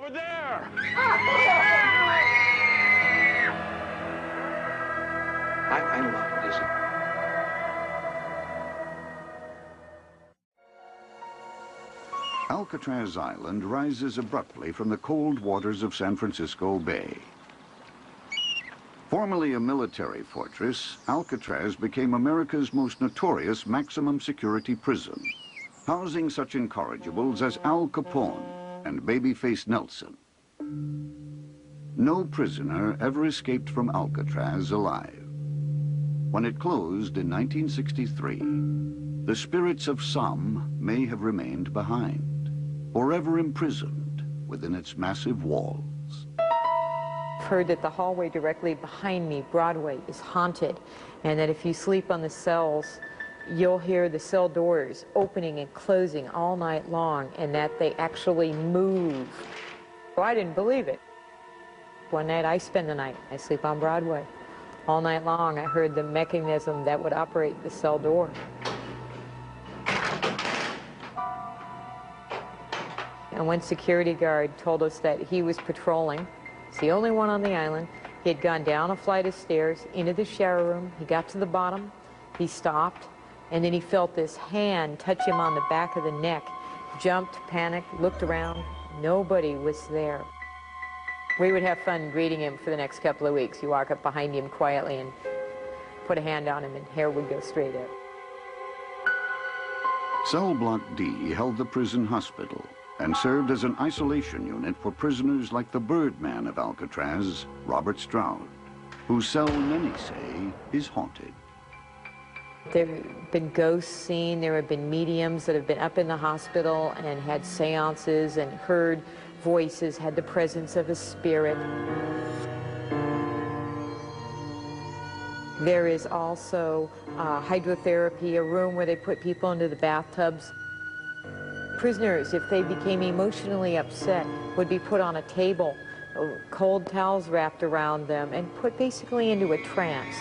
over there! I know what it is. Alcatraz Island rises abruptly from the cold waters of San Francisco Bay. Formerly a military fortress, Alcatraz became America's most notorious maximum security prison, housing such incorrigibles as Al Capone and Babyface Nelson. No prisoner ever escaped from Alcatraz alive. When it closed in 1963, the spirits of some may have remained behind, forever imprisoned within its massive walls. I've heard that the hallway directly behind me, Broadway, is haunted, and that if you sleep on the cells, you'll hear the cell doors opening and closing all night long, and that they actually move. Well, I didn't believe it. One night I spend the night, I sleep on Broadway. All night long I heard the mechanism that would operate the cell door. And one security guard told us that he was patrolling. He's the only one on the island. He had gone down a flight of stairs into the shower room. He got to the bottom, he stopped, and then he felt this hand touch him on the back of the neck. Jumped, panicked, looked around. Nobody was there. We would have fun greeting him for the next couple of weeks. You walk up behind him quietly and put a hand on him, and hair would go straight up. Cell Block D held the prison hospital and served as an isolation unit for prisoners like the Birdman of Alcatraz, Robert Stroud, whose cell, many say, is haunted. There have been ghosts seen, there have been mediums that have been up in the hospital and had seances and heard voices, had the presence of a spirit. There is also hydrotherapy, a room where they put people into the bathtubs. Prisoners, if they became emotionally upset, would be put on a table, cold towels wrapped around them, and put basically into a trance.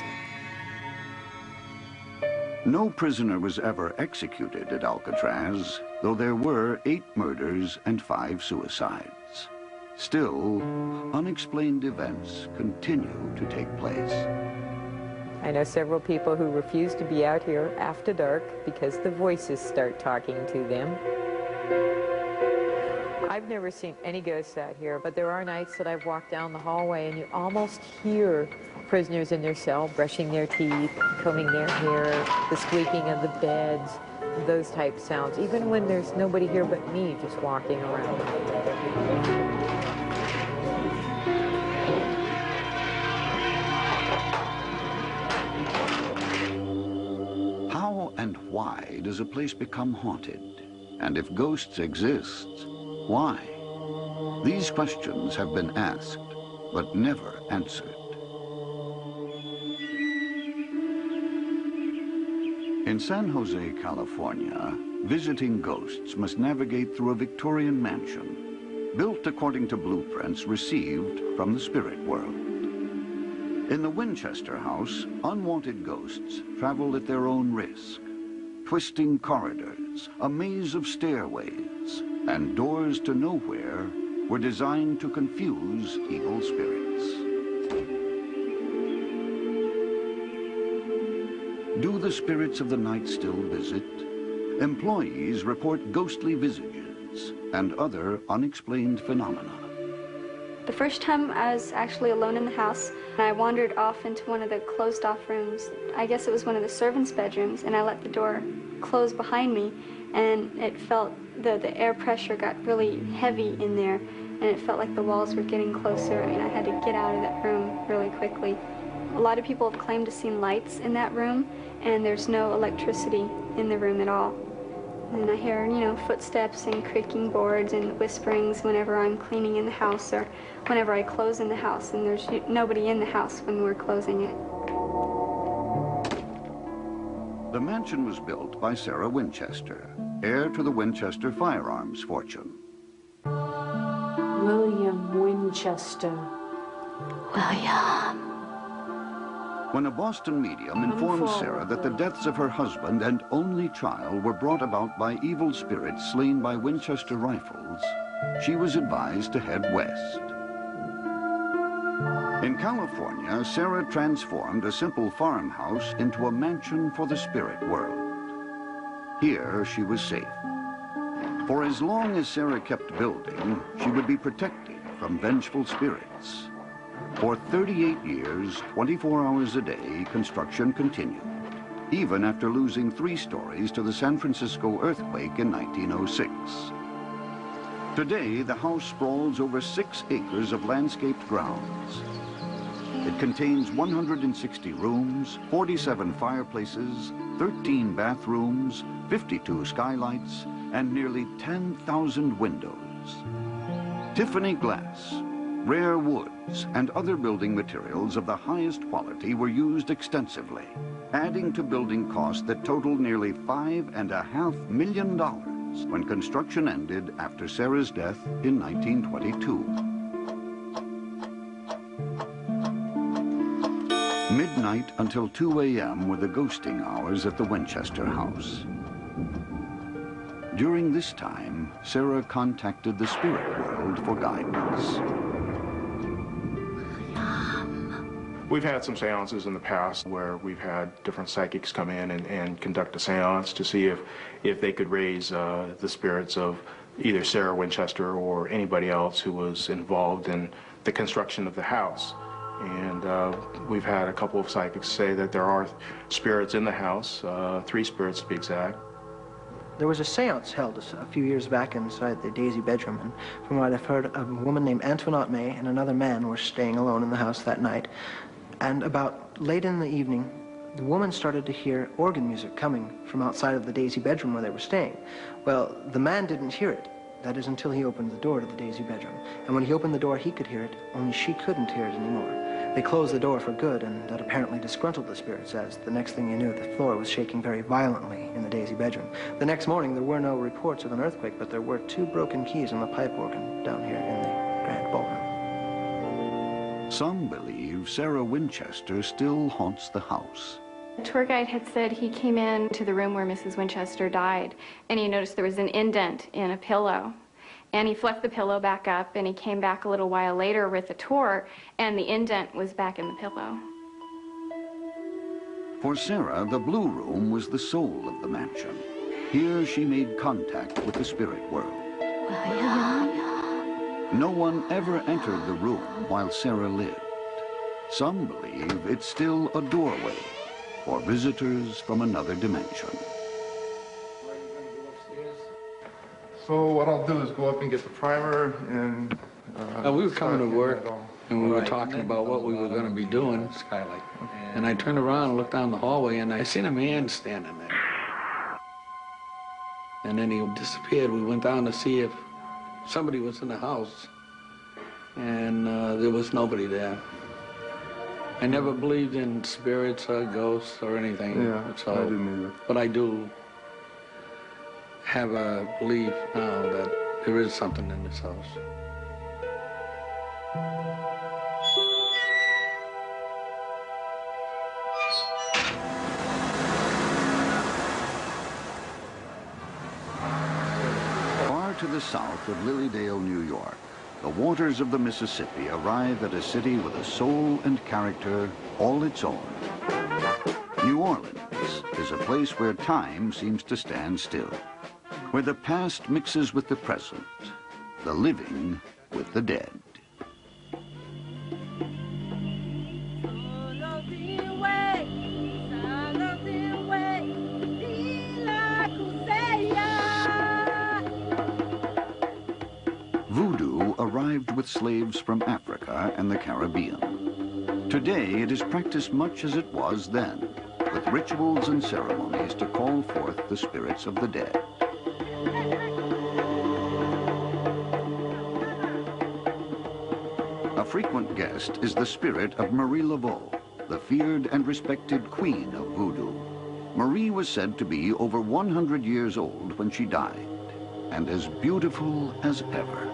No prisoner was ever executed at Alcatraz, though there were 8 murders and 5 suicides. Still, unexplained events continue to take place. I know several people who refuse to be out here after dark because the voices start talking to them. I've never seen any ghosts out here, but there are nights that I've walked down the hallway and you almost hear prisoners in their cell brushing their teeth, combing their hair, the squeaking of the beds, those type sounds, even when there's nobody here but me just walking around. How and why does a place become haunted? And if ghosts exist, why? These questions have been asked, but never answered. In San Jose, California, visiting ghosts must navigate through a Victorian mansion, built according to blueprints received from the spirit world. In the Winchester house, unwanted ghosts travel at their own risk. Twisting corridors, a maze of stairways, and doors to nowhere were designed to confuse evil spirits. Do the spirits of the night still visit? Employees report ghostly visages and other unexplained phenomena. The first time I was actually alone in the house, and I wandered off into one of the closed-off rooms. I guess it was one of the servants' bedrooms, and I let the door close behind me, and it felt the air pressure got really heavy in there, and it felt like the walls were getting closer, and I had to get out of that room really quickly. A lot of people have claimed to seen lights in that room, and there's no electricity in the room at all. And I hear, you know, footsteps and creaking boards and whisperings whenever I'm cleaning in the house or whenever I close in the house, and there's nobody in the house when we're closing it. The mansion was built by Sarah Winchester, heir to the Winchester firearms fortune. William Winchester. William. When a Boston medium informed Sarah that the deaths of her husband and only child were brought about by evil spirits slain by Winchester rifles, she was advised to head west. In California, Sarah transformed a simple farmhouse into a mansion for the spirit world. Here, she was safe. For as long as Sarah kept building, she would be protected from vengeful spirits. For 38 years, 24 hours a day, construction continued, even after losing 3 stories to the San Francisco earthquake in 1906. Today, the house sprawls over 6 acres of landscaped grounds. It contains 160 rooms, 47 fireplaces, 13 bathrooms, 52 skylights, and nearly 10,000 windows. Tiffany glass, rare woods, and other building materials of the highest quality were used extensively, adding to building costs that totaled nearly $5.5 million when construction ended after Sarah's death in 1922. Midnight until 2 a.m. were the ghosting hours at the Winchester house. During this time, Sarah contacted the spirit world for guidance. We've had some seances in the past where we've had different psychics come in and conduct a seance to see if they could raise the spirits of either Sarah Winchester or anybody else who was involved in the construction of the house. And we've had a couple of psychics say that there are spirits in the house, 3 spirits to be exact. There was a seance held a few years back inside the Daisy bedroom, and from what I've heard, a woman named Antoinette May and another man were staying alone in the house that night. And about late in the evening, the woman started to hear organ music coming from outside of the Daisy bedroom where they were staying. Well, the man didn't hear it. That is until he opened the door to the Daisy bedroom. And when he opened the door, he could hear it, only she couldn't hear it anymore. They closed the door for good, and that apparently disgruntled the spirits, as the next thing you knew, the floor was shaking very violently in the Daisy bedroom. The next morning, there were no reports of an earthquake, but there were 2 broken keys on the pipe organ down here in the Grand Ballroom. Some believe Sarah Winchester still haunts the house. The tour guide had said he came in to the room where Mrs. Winchester died, and he noticed there was an indent in a pillow. And he flipped the pillow back up, and he came back a little while later with a tour, and the indent was back in the pillow. For Sarah, the Blue Room was the soul of the mansion. Here she made contact with the spirit world. No one ever entered the room while Sarah lived. Some believe it's still a doorway for visitors from another dimension. So what I'll do is go up and get the primer and... we were coming to work, and we were talking about what we were going to be doing. Skylight. And I turned around and looked down the hallway, and I seen a man standing there. And then he disappeared. We went down to see if somebody was in the house, and there was nobody there. I never believed in spirits or ghosts or anything. Yeah, so, I didn't either. But I do have a belief now that there is something in this house. Far to the south of Lilydale, New York, the waters of the Mississippi arrive at a city with a soul and character all its own. New Orleans is a place where time seems to stand still, where the past mixes with the present, the living with the dead. Voodoo arrived with slaves from Africa and the Caribbean. Today, it is practiced much as it was then, with rituals and ceremonies to call forth the spirits of the dead. A frequent guest is the spirit of Marie Laveau, the feared and respected queen of voodoo. Marie was said to be over 100 years old when she died, and as beautiful as ever.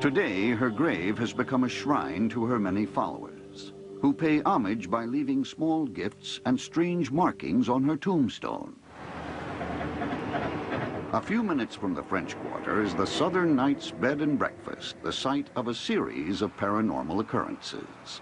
Today, her grave has become a shrine to her many followers, who pay homage by leaving small gifts and strange markings on her tombstone. A few minutes from the French Quarter is the Southern Nights Bed and Breakfast, the site of a series of paranormal occurrences.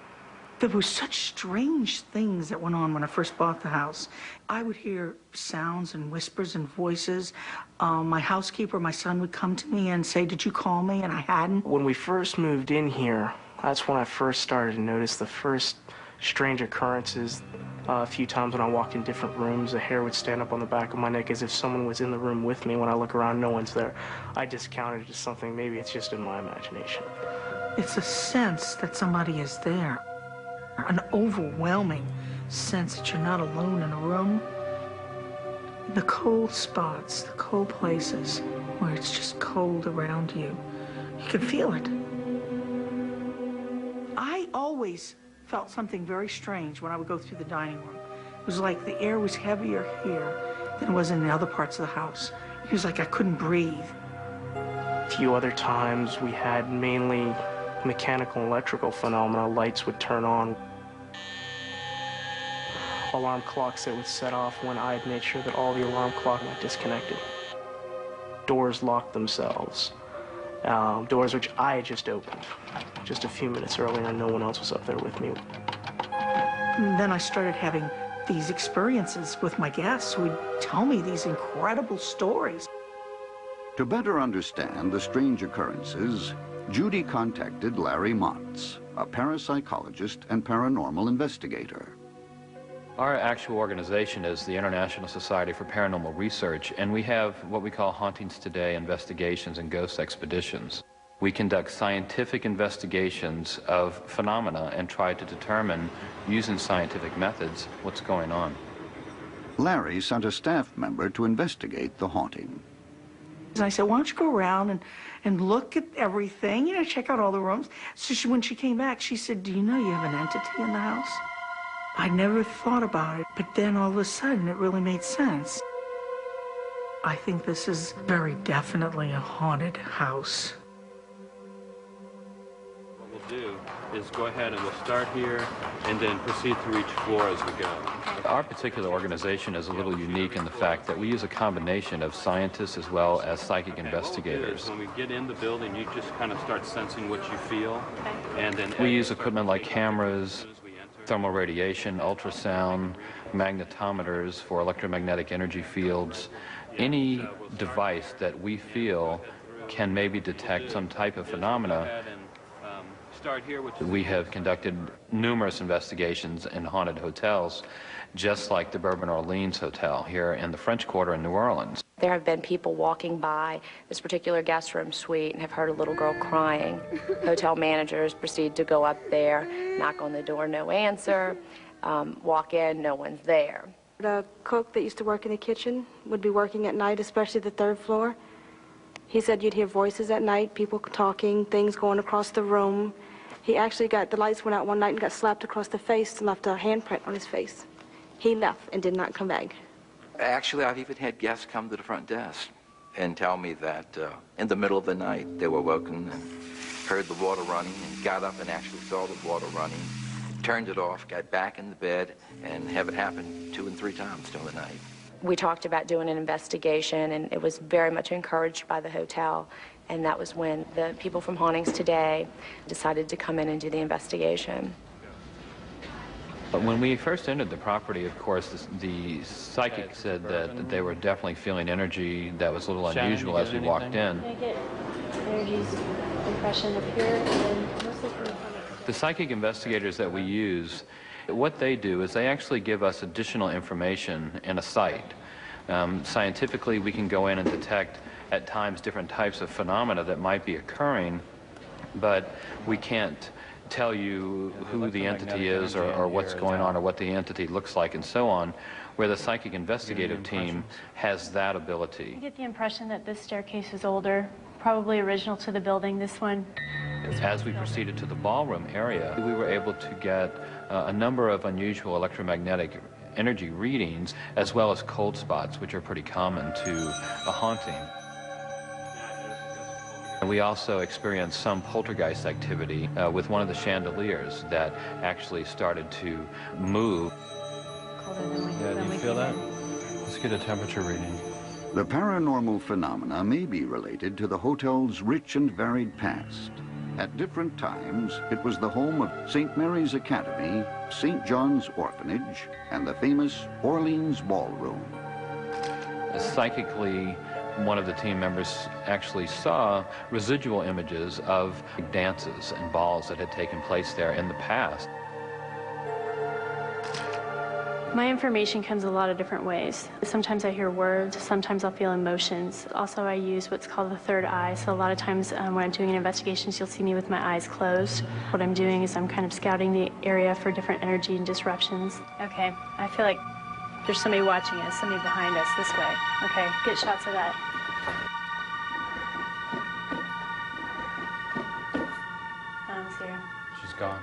There were such strange things that went on when I first bought the house. I would hear sounds and whispers and voices. My housekeeper, my son, would come to me and say, "Did you call me?" And I hadn't. When we first moved in here, that's when I first started to notice the first strange occurrences. A few times when I walk in different rooms, the hair would stand up on the back of my neck as if someone was in the room with me. When I look around, no one's there. I discounted it as something, maybe it's just in my imagination. It's a sense that somebody is there. An overwhelming sense that you're not alone in a room. The cold spots, the cold places where it's just cold around you. You can feel it. I always felt something very strange when I would go through the dining room. It was like the air was heavier here than it was in the other parts of the house. It was like I couldn't breathe. A few other times we had mainly mechanical and electrical phenomena. Lights would turn on. Alarm clocks that would set off when I had made sure that all the alarm clocks were disconnected. Doors locked themselves. Doors which I had just opened just a few minutes earlier and no one else was up there with me. And then I started having these experiences with my guests who would tell me these incredible stories. To better understand the strange occurrences, Judy contacted Larry Montz, a parapsychologist and paranormal investigator. Our actual organization is the International Society for Paranormal Research, and we have what we call Hauntings Today investigations and ghost expeditions. We conduct scientific investigations of phenomena and try to determine, using scientific methods, what's going on. Larry sent a staff member to investigate the haunting. And I said, "Why don't you go around and look at everything, you know, check out all the rooms." So when she came back, she said, "Do you know you have an entity in the house?" I never thought about it, but then all of a sudden it really made sense. I think this is very definitely a haunted house. What we'll do is go ahead and we'll start here and then proceed through each floor as we go. Our particular organization is a little unique in the fact that we use a combination of scientists as well as psychic investigators. When we get in the building, you just kind of start sensing what you feel. And then we use equipment like cameras, thermal radiation, ultrasound, magnetometers for electromagnetic energy fields. Any device that we feel can maybe detect some type of phenomena. We have conducted numerous investigations in haunted hotels, just like the Bourbon Orleans Hotel here in the French Quarter in New Orleans. There have been people walking by this particular guest room suite and have heard a little girl crying. Hotel managers proceed to go up there, knock on the door, no answer, walk in, no one's there. The cook that used to work in the kitchen would be working at night, especially the third floor. He said you'd hear voices at night, people talking, things going across the room. He actually the lights went out one night and got slapped across the face and left a handprint on his face. He left and did not come back. Actually, I've even had guests come to the front desk and tell me that in the middle of the night they were woken and heard the water running and got up and actually saw the water running, turned it off, got back in the bed, and have it happen 2 and 3 times during the night. We talked about doing an investigation, and it was very much encouraged by the hotel, and that was when the people from Hauntings Today decided to come in and do the investigation. But when we first entered the property, of course, the psychic said that they were definitely feeling energy that was a little unusual as we walked in. I get energy's impression up here, and then mostly from the front. The psychic investigators that we use, what they do is they actually give us additional information in a site. Scientifically, we can go in and detect at times different types of phenomena that might be occurring, but we can't tell you who the entity is or what's going on or what the entity looks like and so on, where the psychic investigative team has that ability. I get the impression that this staircase is older, probably original to the building. This one. As we proceeded to the ballroom area, we were able to get a number of unusual electromagnetic energy readings, as well as cold spots, which are pretty common to a haunting. And we also experienced some poltergeist activity with one of the chandeliers that actually started to move. Colder than we Yeah, do you feel that? Let's get a temperature reading. The paranormal phenomena may be related to the hotel's rich and varied past. At different times, it was the home of St. Mary's Academy, St. John's Orphanage, and the famous Orleans Ballroom. Psychically, one of the team members actually saw residual images of dances and balls that had taken place there in the past. My information comes a lot of different ways. Sometimes I hear words, sometimes I'll feel emotions. Also, I use what's called the third eye, so a lot of times when I'm doing investigations, you'll see me with my eyes closed. What I'm doing is I'm kind of scouting the area for different energy and disruptions. Okay, I feel like there's somebody watching us, somebody behind us, this way. Okay, get shots of that. Here. She's gone.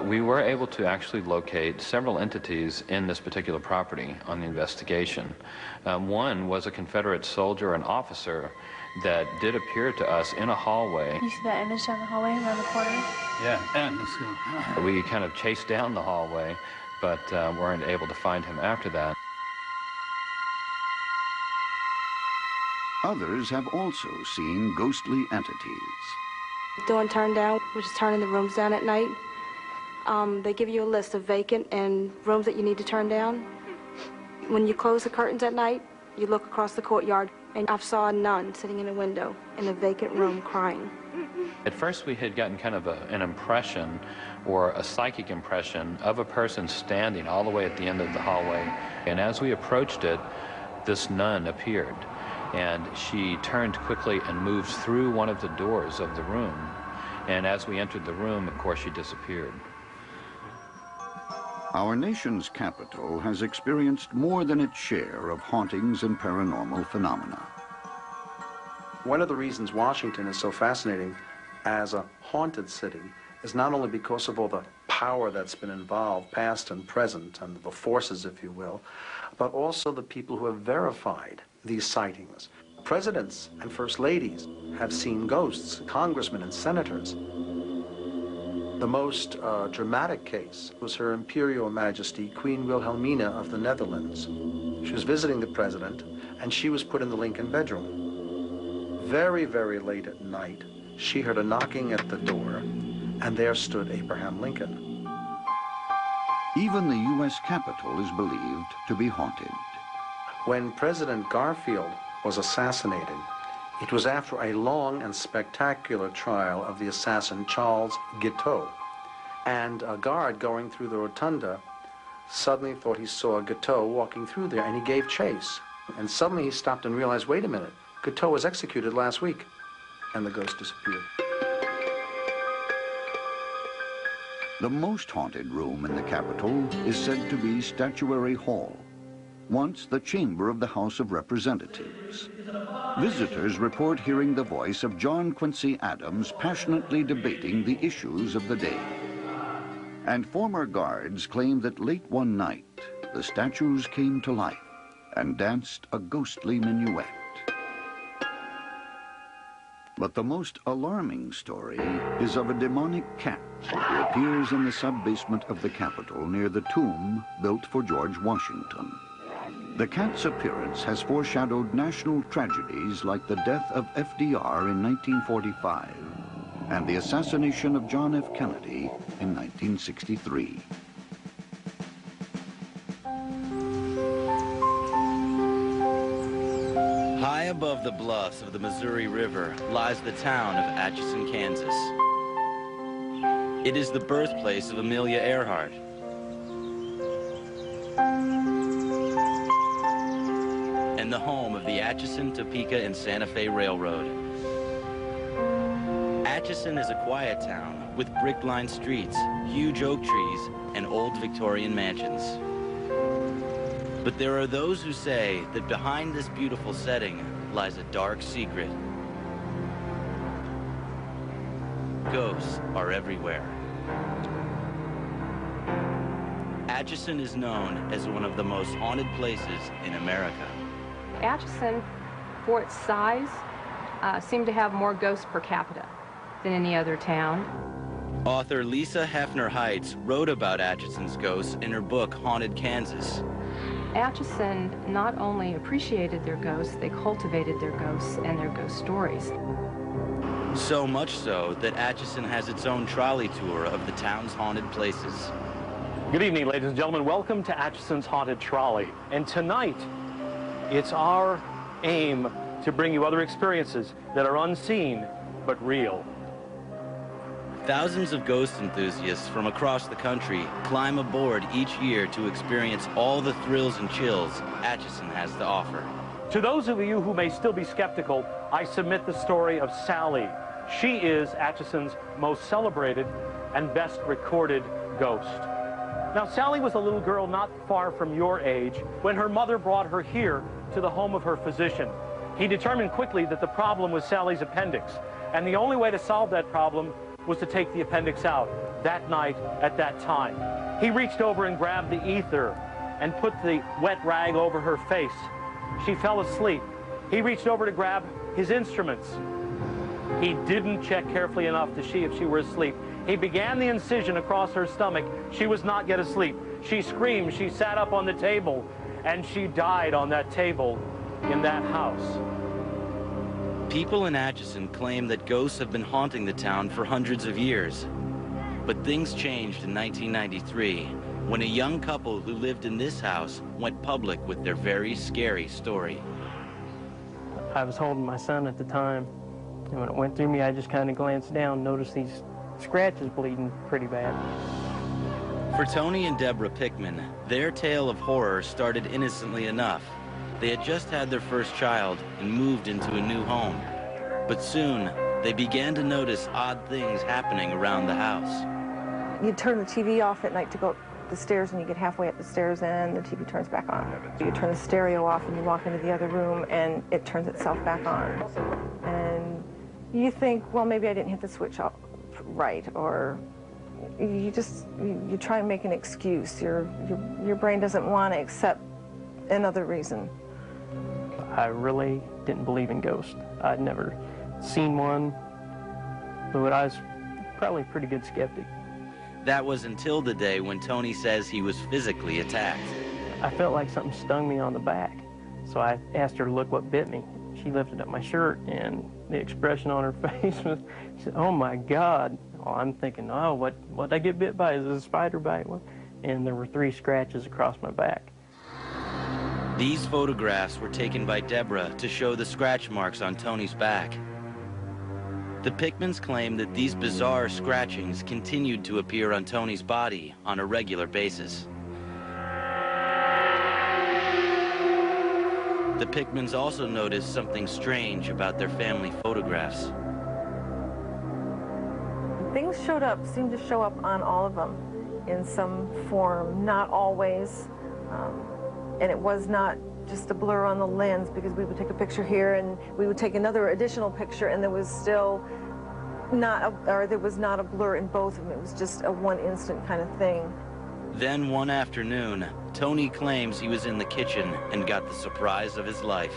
We were able to actually locate several entities in this particular property on the investigation. One was a Confederate soldier and officer that did appear to us in a hallway. You see that image down the hallway around the corner? Yeah, and let's go. We kind of chased down the hallway, but weren't able to find him after that. Others have also seen ghostly entities. Doing turn down, which is turning the rooms down at night. They give you a list of vacant and rooms that you need to turn down. When you close the curtains at night, you look across the courtyard, and I saw a nun sitting in a window in a vacant room crying. At first we had gotten kind of an impression, or a psychic impression, of a person standing all the way at the end of the hallway. And as we approached it, this nun appeared. And she turned quickly and moved through one of the doors of the room. And as we entered the room, of course, she disappeared. Our nation's capital has experienced more than its share of hauntings and paranormal phenomena. One of the reasons Washington is so fascinating as a haunted city is not only because of all the power that's been involved, past and present, and the forces, if you will, but also the people who have verified these sightings. Presidents and first ladies have seen ghosts, congressmen and senators. The most dramatic case was Her Imperial Majesty Queen Wilhelmina of the Netherlands. She was visiting the president, and she was put in the Lincoln bedroom. Very, very late at night, she heard a knocking at the door, and there stood Abraham Lincoln. Even the U.S. Capitol is believed to be haunted. When President Garfield was assassinated, it was after a long and spectacular trial of the assassin Charles Guiteau. And a guard going through the rotunda suddenly thought he saw Guiteau walking through there, and he gave chase. And suddenly he stopped and realized, wait a minute, Guiteau was executed last week, and the ghost disappeared. The most haunted room in the Capitol is said to be Statuary Hall, once the chamber of the House of Representatives. Visitors report hearing the voice of John Quincy Adams passionately debating the issues of the day. And former guards claim that late one night, the statues came to life and danced a ghostly minuet. But the most alarming story is of a demonic cat who appears in the sub-basement of the Capitol near the tomb built for George Washington. The cat's appearance has foreshadowed national tragedies like the death of FDR in 1945 and the assassination of John F. Kennedy in 1963. High above the bluffs of the Missouri River lies the town of Atchison, Kansas. It is the birthplace of Amelia Earhart. And the home of the Atchison, Topeka, and Santa Fe Railroad. Atchison is a quiet town with brick-lined streets, huge oak trees, and old Victorian mansions. But there are those who say that behind this beautiful setting lies a dark secret. Ghosts are everywhere. Atchison is known as one of the most haunted places in America. Atchison, for its size, seemed to have more ghosts per capita than any other town. Author Lisa Hefner Heights wrote about Atchison's ghosts in her book, Haunted Kansas. Atchison not only appreciated their ghosts, they cultivated their ghosts and their ghost stories. So much so that Atchison has its own trolley tour of the town's haunted places. Good evening, ladies and gentlemen. Welcome to Atchison's Haunted Trolley. And tonight, it's our aim to bring you other experiences that are unseen but real. Thousands of ghost enthusiasts from across the country climb aboard each year to experience all the thrills and chills Atchison has to offer. To those of you who may still be skeptical, I submit the story of Sally. She is Atchison's most celebrated and best recorded ghost. Now, Sally was a little girl not far from your age when her mother brought her here to the home of her physician. He determined quickly that the problem was Sally's appendix, and the only way to solve that problem was to take the appendix out that night at that time. He reached over and grabbed the ether and put the wet rag over her face. She fell asleep. He reached over to grab his instruments. He didn't check carefully enough to see if she were asleep. He began the incision across her stomach. She was not yet asleep. She screamed, she sat up on the table, and she died on that table in that house. People in Atchison claim that ghosts have been haunting the town for hundreds of years. But things changed in 1993 when a young couple who lived in this house went public with their very scary story. I was holding my son at the time, and when it went through me, I just kind of glanced down, noticed these scratches bleeding pretty bad. For Tony and Deborah Pickman, their tale of horror started innocently enough. They had just had their first child and moved into a new home. But soon, they began to notice odd things happening around the house. You turn the TV off at night to go up the stairs, and you get halfway up the stairs and the TV turns back on. You turn the stereo off and you walk into the other room and it turns itself back on. And you think, well, maybe I didn't hit the switch off right, or you try and make an excuse. Your brain doesn't want to accept another reason. I really didn't believe in ghosts. I'd never seen one, but I was probably a pretty good skeptic. That was until the day when Tony says he was physically attacked. I felt like something stung me on the back, so I asked her to look what bit me. She lifted up my shirt, and the expression on her face was, she said, "Oh my God." Well, I'm thinking, oh, what'd I get bit by? Is it a spider bite? And there were 3 scratches across my back. These photographs were taken by Deborah to show the scratch marks on Tony's back. The Pickmans claim that these bizarre scratchings continued to appear on Tony's body on a regular basis. The Pickmans also noticed something strange about their family photographs. Things seemed to show up on all of them in some form, not always. And it was not just a blur on the lens, because we would take a picture here and we would take another additional picture, and there was still not a blur in both of them. It was just a one instant kind of thing. Then one afternoon, Tony claims he was in the kitchen and got the surprise of his life.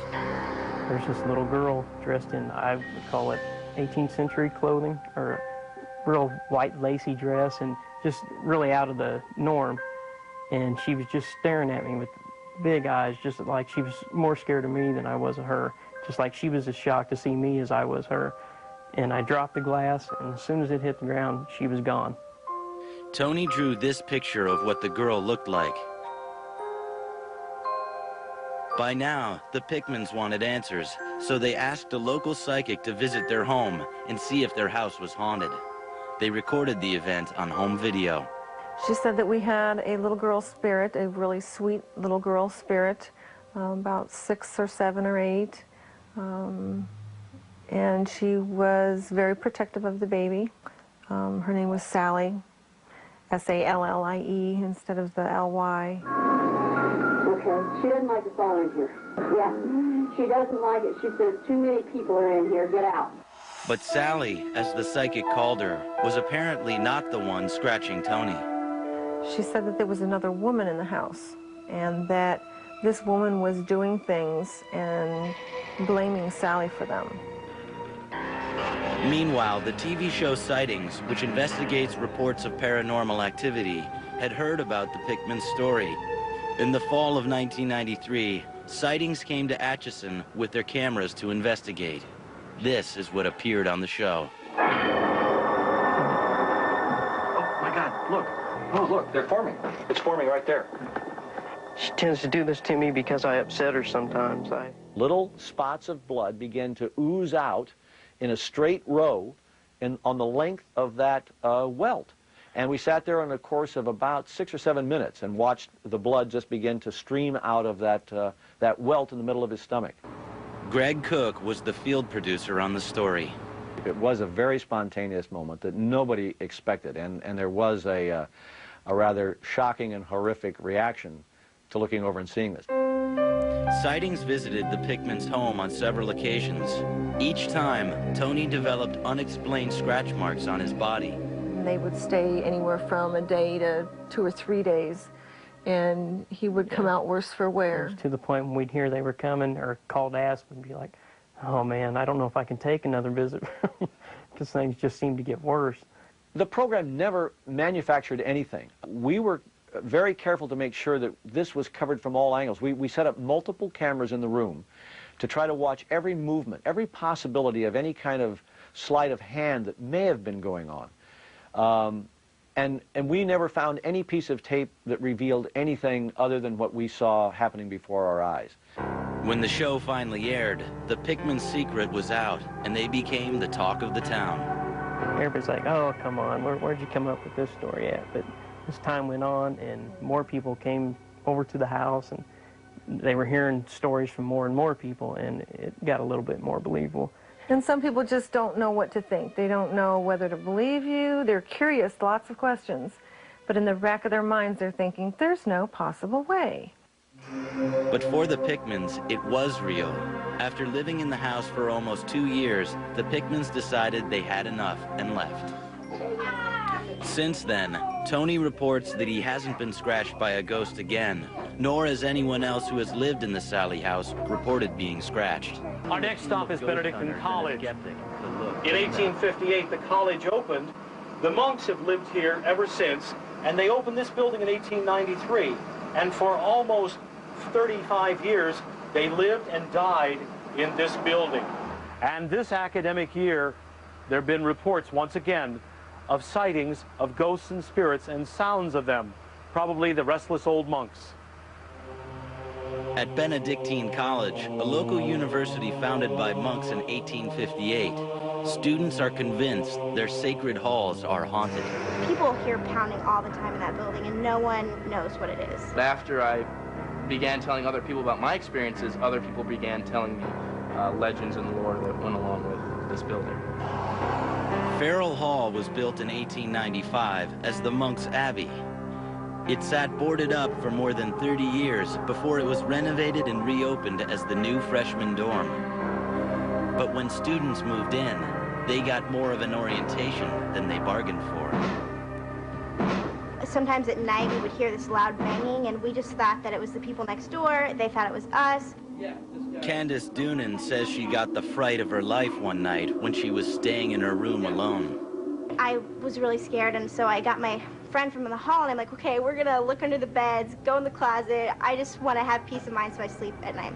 There's this little girl dressed in, I would call it 18th century clothing, or a real white lacy dress, and just really out of the norm. And she was just staring at me with big eyes, just like she was more scared of me than I was of her, just like she was as shocked to see me as I was her. And I dropped the glass, and as soon as it hit the ground, she was gone. Tony drew this picture of what the girl looked like. By now, the Pickmans wanted answers, so they asked a local psychic to visit their home and see if their house was haunted. They recorded the event on home video. She said that we had a little girl spirit, a really sweet little girl spirit, about 6 or 7 or 8. And she was very protective of the baby. Her name was Sally, S-A-L-L-I-E instead of the L-Y. Okay, she doesn't like us all in here. Yeah, she doesn't like it. She says, too many people are in here, get out. But Sally, as the psychic called her, was apparently not the one scratching Tony. She said that there was another woman in the house, and that this woman was doing things and blaming Sally for them. Meanwhile, the TV show Sightings, which investigates reports of paranormal activity, had heard about the Pickman story. In the fall of 1993, sightings came to Atchison with their cameras to investigate. This is what appeared on the show. Oh, my God, look. Oh, look, they're forming. It's forming right there. She tends to do this to me because I upset her sometimes. Little spots of blood begin to ooze out in a straight row on the length of that welt. And we sat there in a course of about 6 or 7 minutes and watched the blood just begin to stream out of that welt in the middle of his stomach. Greg Cook was the field producer on the story. It was a very spontaneous moment that nobody expected, and there was a rather shocking and horrific reaction to looking over and seeing this. Sightings visited the Pickmans' home on several occasions. Each time, Tony developed unexplained scratch marks on his body. They would stay anywhere from a day to 2 or 3 days, and he would come out worse for wear. To the point when we'd hear they were coming or call to ask, we'd be like, oh man, I don't know if I can take another visit because things just seem to get worse. The program never manufactured anything. We were very careful to make sure that this was covered from all angles. We set up multiple cameras in the room to try to watch every movement, every possibility of any kind of sleight of hand that may have been going on. And we never found any piece of tape that revealed anything other than what we saw happening before our eyes. When the show finally aired, the Pickmans' secret was out, and they became the talk of the town. Everybody's like, oh, come on, where'd you come up with this story at? But as time went on and more people came over to the house and they were hearing stories from more and more people, and it got a little bit more believable. And some people just don't know what to think. They don't know whether to believe you. They're curious, lots of questions. But in the back of their minds, they're thinking, there's no possible way. But for the Pickmans, it was real. After living in the house for almost 2 years, the Pickmans decided they had enough and left. Since then, Tony reports that he hasn't been scratched by a ghost again, nor has anyone else who has lived in the Sally house reported being scratched. Our next stop is Benedictine College. In 1858, the college opened. The monks have lived here ever since, and they opened this building in 1893. And for almost 35 years, they lived and died in this building. And this academic year, there have been reports, once again, of sightings of ghosts and spirits and sounds of them, probably the restless old monks. At Benedictine College, a local university founded by monks in 1858, students are convinced their sacred halls are haunted. People hear pounding all the time in that building, and no one knows what it is. After I began telling other people about my experiences, other people began telling me legends and lore that went along with this building. Farrell Hall was built in 1895 as the Monks' Abbey. It sat boarded up for more than 30 years before it was renovated and reopened as the new freshman dorm. But when students moved in, they got more of an orientation than they bargained for. Sometimes at night we would hear this loud banging, and we just thought that it was the people next door. They thought it was us. Candace Doonan says she got the fright of her life one night when she was staying in her room alone. I was really scared, and so I got my friend from the hall, and I'm like, okay, we're gonna look under the beds, go in the closet. I just want to have peace of mind so I sleep at night.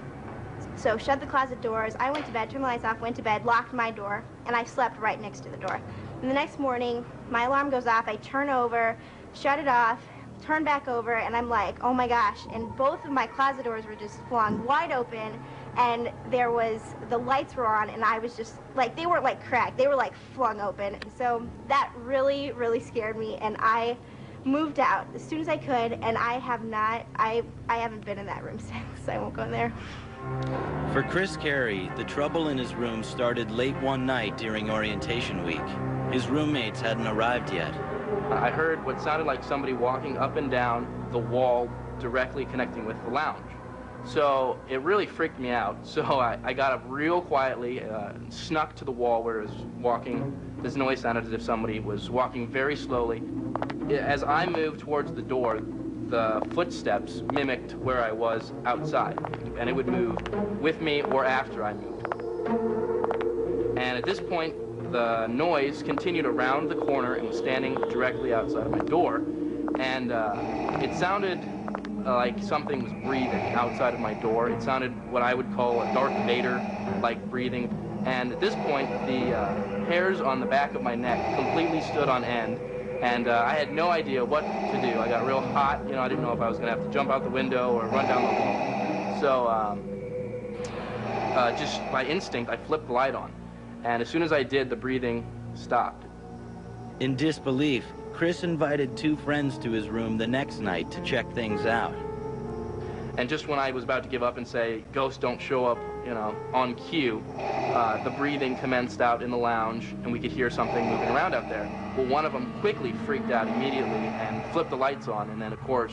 So shut the closet doors. I went to bed, turned the lights off, went to bed, locked my door, and I slept right next to the door. And the next morning, my alarm goes off. I turn over, shut it off, turn back over, and I'm like, oh my gosh. And both of my closet doors were just flung wide open, and the lights were on, and I was just like, they weren't like cracked, they were like flung open. So that really, really scared me, and I moved out as soon as I could, and I haven't been in that room since. I won't go in there. For Chris Carey, the trouble in his room started late one night during orientation week. His roommates hadn't arrived yet. I heard what sounded like somebody walking up and down the wall directly connecting with the lounge. So it really freaked me out. So I got up real quietly, snuck to the wall where it was walking. This noise sounded as if somebody was walking very slowly. As I moved towards the door, the footsteps mimicked where I was outside, and it would move with me or after I moved. And at this point, the noise continued around the corner and was standing directly outside of my door, and it sounded like something was breathing outside of my door. It sounded what I would call a Darth Vader-like breathing. And at this point, the hairs on the back of my neck completely stood on end. And I had no idea what to do. I got real hot. You know, I didn't know if I was going to have to jump out the window or run down the hall. So just by instinct, I flipped the light on. And as soon as I did, the breathing stopped. In disbelief, Chris invited 2 friends to his room the next night to check things out. And just when I was about to give up and say, ghosts don't show up, you know, on cue, the breathing commenced out in the lounge, and we could hear something moving around out there. Well, one of them quickly freaked out immediately and flipped the lights on, and then, of course,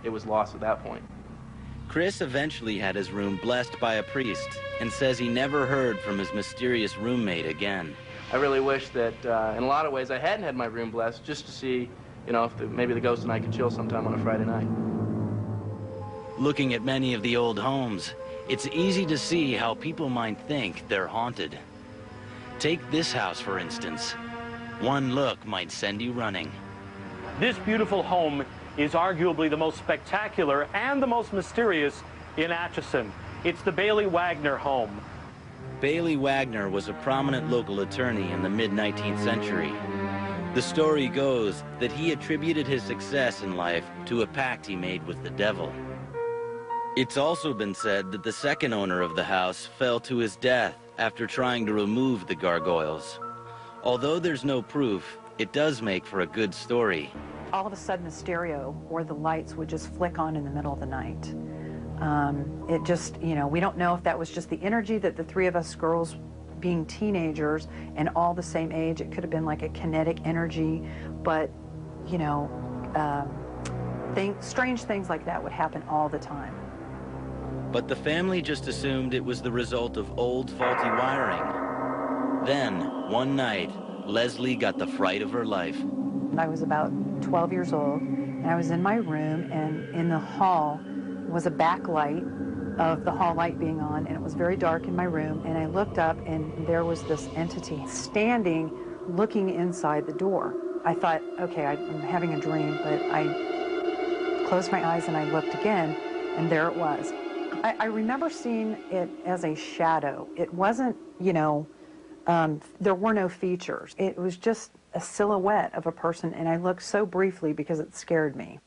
it was lost at that point. Chris eventually had his room blessed by a priest and says he never heard from his mysterious roommate again. I really wish that, in a lot of ways, I hadn't had my room blessed, just to see, you know, if maybe the ghost and I could chill sometime on a Friday night. Looking at many of the old homes, it's easy to see how people might think they're haunted. Take this house, for instance. One look might send you running. This beautiful home is arguably the most spectacular and the most mysterious in Atchison. It's the Bailey Wagner home. Bailey Wagner was a prominent local attorney in the mid-19th century. The story goes that he attributed his success in life to a pact he made with the devil. It's also been said that the second owner of the house fell to his death after trying to remove the gargoyles. Although there's no proof, it does make for a good story. All of a sudden the stereo or the lights would just flick on in the middle of the night. It just, you know, we don't know if that was just the energy that the 3 of us girls being teenagers and all the same age, it could have been like a kinetic energy, but, you know, strange things like that would happen all the time. But the family just assumed it was the result of old faulty wiring. Then, one night, Leslie got the fright of her life. I was about 12 years old, and I was in my room, and in the hall was a backlight of the hall light being on, and it was very dark in my room, and I looked up, and there was this entity standing, looking inside the door. I thought, okay, I'm having a dream, but I closed my eyes and I looked again, and there it was. I remember seeing it as a shadow. It wasn't, you know, there were no features. It was just a silhouette of a person, and I looked so briefly because it scared me.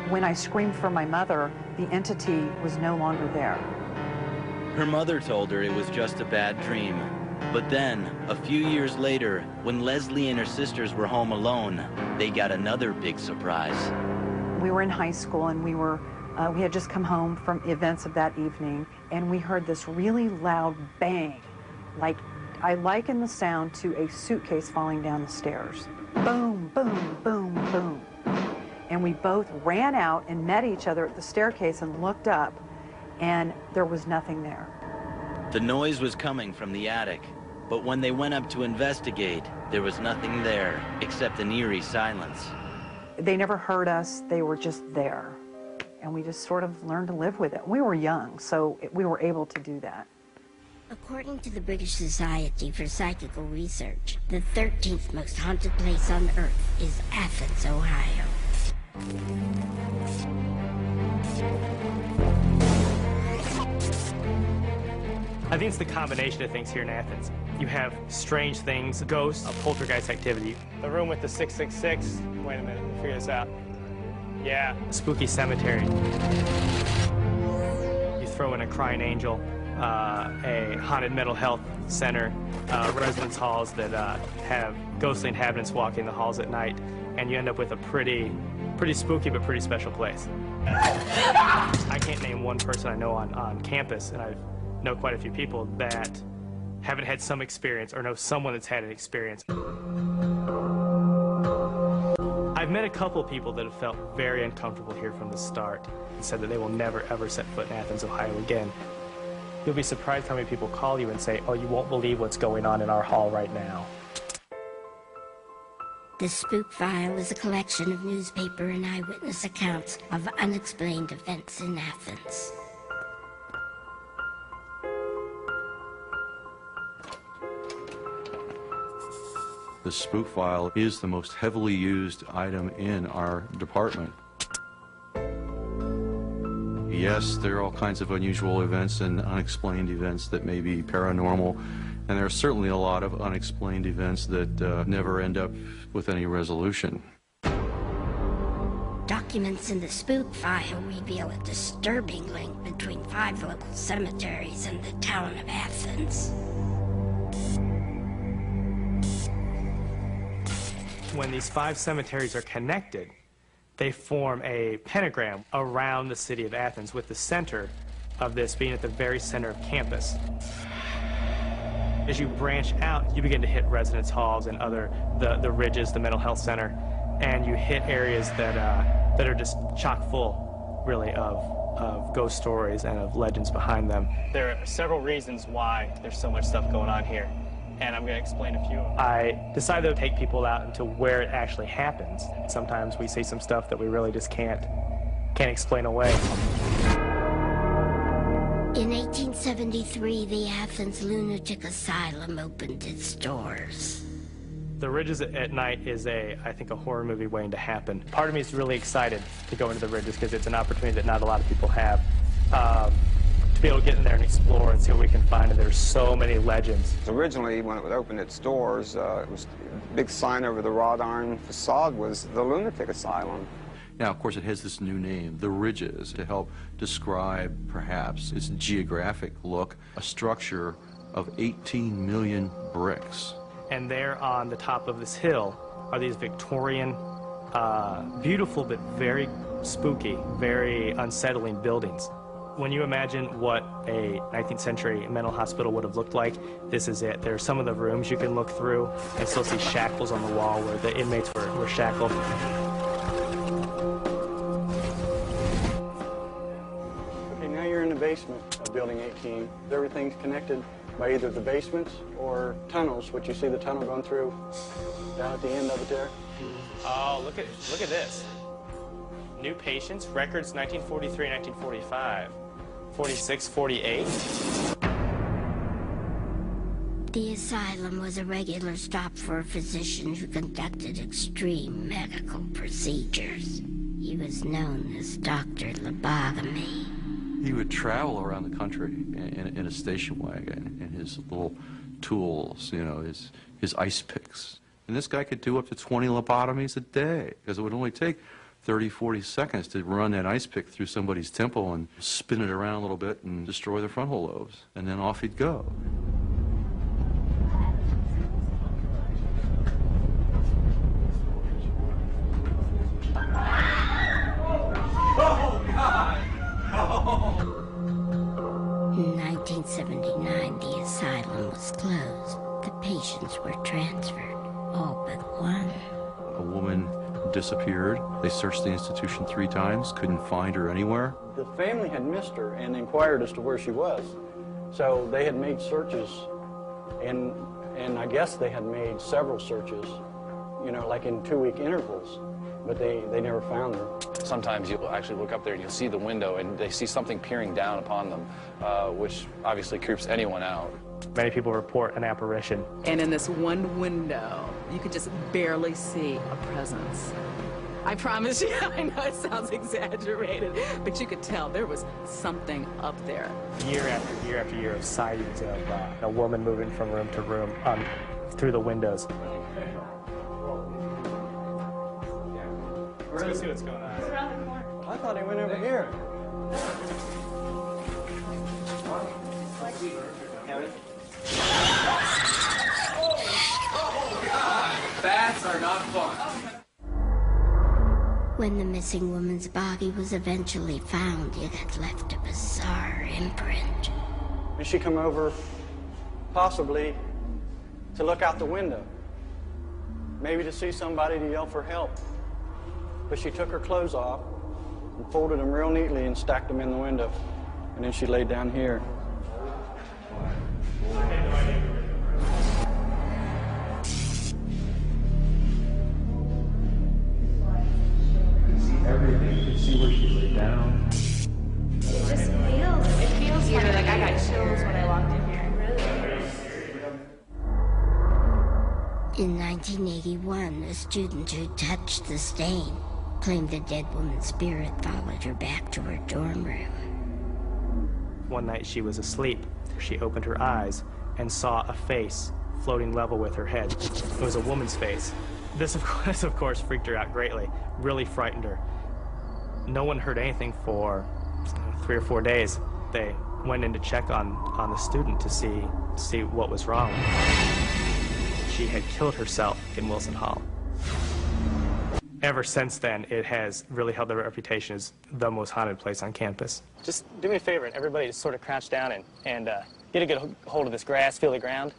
When I screamed for my mother, the entity was no longer there. Her mother told her it was just a bad dream. But then, a few years later, when Leslie and her sisters were home alone, they got another big surprise. We were in high school, and we had just come home from events of that evening, and we heard this really loud bang. Like, I liken the sound to a suitcase falling down the stairs. Boom, boom, boom, boom. And we both ran out and met each other at the staircase and looked up, and there was nothing there. The noise was coming from the attic, but when they went up to investigate, there was nothing there except an eerie silence. They never heard us, they were just there. And we just sort of learned to live with it. We were young, so we were able to do that. According to the British Society for Psychical Research, the 13th most haunted place on Earth is Athens, Ohio. I think it's the combination of things here in Athens. You have strange things, ghosts, poltergeist activity. The room with the 666, wait a minute, figure this out. Yeah, spooky cemetery. You throw in a crying angel, a haunted mental health center, residence halls that have ghostly inhabitants walking the halls at night, and you end up with a pretty spooky but pretty special place. I can't name one person I know on campus, and I know quite a few people that haven't had some experience or know someone that's had an experience. I've met a couple people that have felt very uncomfortable here from the start and said that they will never ever set foot in Athens, Ohio again. You'll be surprised how many people call you and say, oh, you won't believe what's going on in our hall right now. The Spook File is a collection of newspaper and eyewitness accounts of unexplained events in Athens. The spook file is the most heavily used item in our department. Yes, there are all kinds of unusual events and unexplained events that may be paranormal, and there are certainly a lot of unexplained events that never end up with any resolution. Documents in the spook file reveal a disturbing link between 5 local cemeteries and the town of Athens. When these 5 cemeteries are connected, they form a pentagram around the city of Athens, with the center of this being at the very center of campus. As you branch out, you begin to hit residence halls and the ridges, the mental health center, and you hit areas that are just chock full, really, of ghost stories and of legends behind them. There are several reasons why there's so much stuff going on here, and I'm going to explain a few of them. I decided to take people out into where it actually happens. Sometimes we see some stuff that we really just can't explain away. In 1873, the Athens Lunatic Asylum opened its doors. The Ridges at night is, I think, a horror movie waiting to happen. Part of me is really excited to go into the Ridges because it's an opportunity that not a lot of people have. To be able to get in there and explore and see what we can find, and there's so many legends. Originally, when it would open its doors, it was a big sign over the wrought iron facade was the Lunatic Asylum. Now, of course, it has this new name, the Ridges, to help describe, perhaps, its geographic look, a structure of 18 million bricks. And there on the top of this hill are these Victorian, beautiful but very spooky, very unsettling buildings. When you imagine what a 19th century mental hospital would have looked like, this is it. There are some of the rooms you can look through and still see shackles on the wall where the inmates were shackled. Okay, now you're in the basement of Building 18. Everything's connected by either the basements or tunnels, which you see the tunnel going through down at the end of it there. Oh, look at this. New patients, records 1943, 1945, 46, 48. The asylum was a regular stop for a physician who conducted extreme medical procedures. He was known as Dr. Lobotomy. He would travel around the country in a station wagon and his little tools, you know, his ice picks. And this guy could do up to 20 lobotomies a day because it would only take 30, 40 seconds to run that ice pick through somebody's temple and spin it around a little bit and destroy their frontal lobes. And then off he'd go. In 1979, the asylum was closed. The patients were transferred, all but one. A woman disappeared. They searched the institution 3 times, couldn't find her anywhere. The family had missed her and inquired as to where she was. So they had made searches, and I guess they had made several searches, you know, like in 2-week intervals, but they never found her. Sometimes you'll actually look up there and you'll see the window and they see something peering down upon them, which obviously creeps anyone out. Many people report an apparition. And in this one window, you could just barely see a presence. I promise you, I know it sounds exaggerated, but you could tell there was something up there. Year after year after year of sightings of a woman moving from room to room through the windows. Let's go see what's going on. I thought he went over here. Bats are not fun. When the missing woman's body was eventually found, it had left a bizarre imprint. And she come over, possibly, to look out the window. Maybe to see somebody to yell for help. But she took her clothes off and folded them real neatly and stacked them in the window. And then she laid down here. Everything. You can see where she laid down. It feels funny. Like I got chills when I walked in here. In 1981, a student who touched the stain claimed the dead woman's spirit followed her back to her dorm room. One night she was asleep. She opened her eyes and saw a face floating level with her head. It was a woman's face. This, of course, freaked her out greatly, really frightened her. No one heard anything for 3 or 4 days. They went in to check on the student to see what was wrong. She had killed herself in Wilson Hall. Ever since then, it has really held the reputation as the most haunted place on campus. Just do me a favor, and everybody just sort of crouch down and get a good hold of this grass, feel the ground.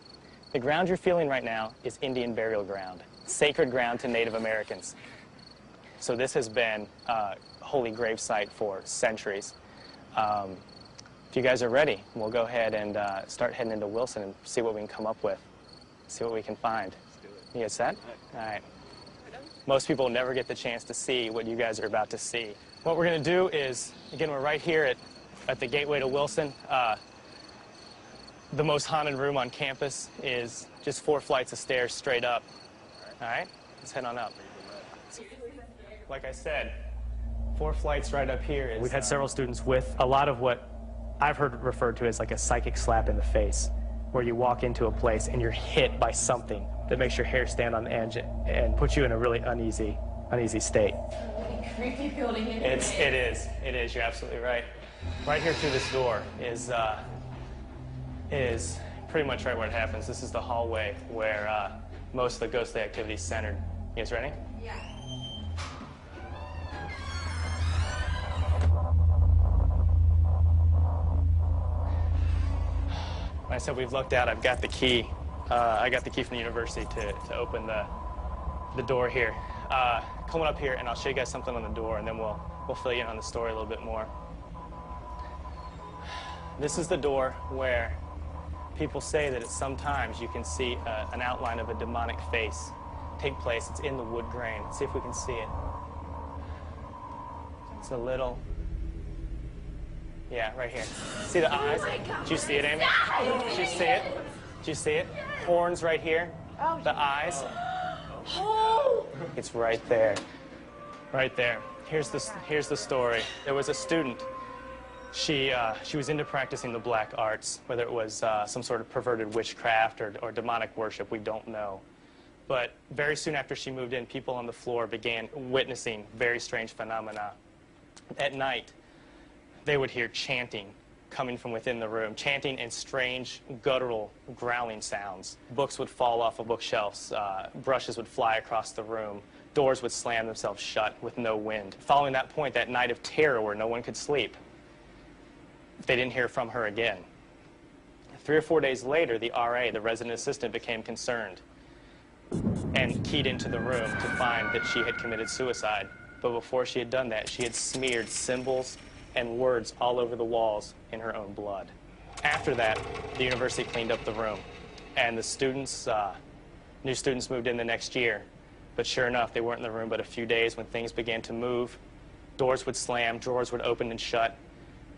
The ground you're feeling right now is Indian burial ground, sacred ground to Native Americans. So this has been a holy grave site for centuries. If you guys are ready, we'll go ahead and start heading into Wilson and see what we can come up with, see what we can find. You guys set? All right. Most people never get the chance to see what you guys are about to see. What we're going to do is, again, we're right here at the gateway to Wilson. The most haunted room on campus is just 4 flights of stairs straight up. All right? Let's head on up. Like I said, 4 flights right up here. We've had several students with a lot of what I've heard referred to as like a psychic slap in the face, where you walk into a place and you're hit by something that makes your hair stand on edge and puts you in a really uneasy state. Creepy building in It is, you're absolutely right. Right here through this door is pretty much right where it happens. This is the hallway where most of the ghostly activity is centered. You guys ready? Yeah. Like I said, we've looked out. I've got the key. I got the key from the university to open the door here. Come on up here, and I'll show you guys something on the door, and then we'll fill you in on the story a little bit more. This is the door where people say that sometimes you can see an outline of a demonic face take place. It's in the wood grain. Let's see if we can see it. It's a little... Yeah, right here. See the eyes? Did you see it, Amy? Did you see it? Did you see it? Horns right here. The eyes. It's right there. Right there. Here's the story. There was a student. She was into practicing the black arts, whether it was some sort of perverted witchcraft or demonic worship, we don't know. But very soon after she moved in, people on the floor began witnessing very strange phenomena. At night, they would hear chanting coming from within the room, chanting and strange, guttural, growling sounds. Books would fall off of bookshelves, brushes would fly across the room, doors would slam themselves shut with no wind. Following that point, that night of terror where no one could sleep, they didn't hear from her again. 3 or 4 days later, the RA, the resident assistant, became concerned and keyed into the room to find that she had committed suicide. But before she had done that, she had smeared symbols and words all over the walls in her own blood. After that, the university cleaned up the room, and the students, new students moved in the next year. But sure enough, they weren't in the room but a few days when things began to move. Doors would slam, drawers would open and shut,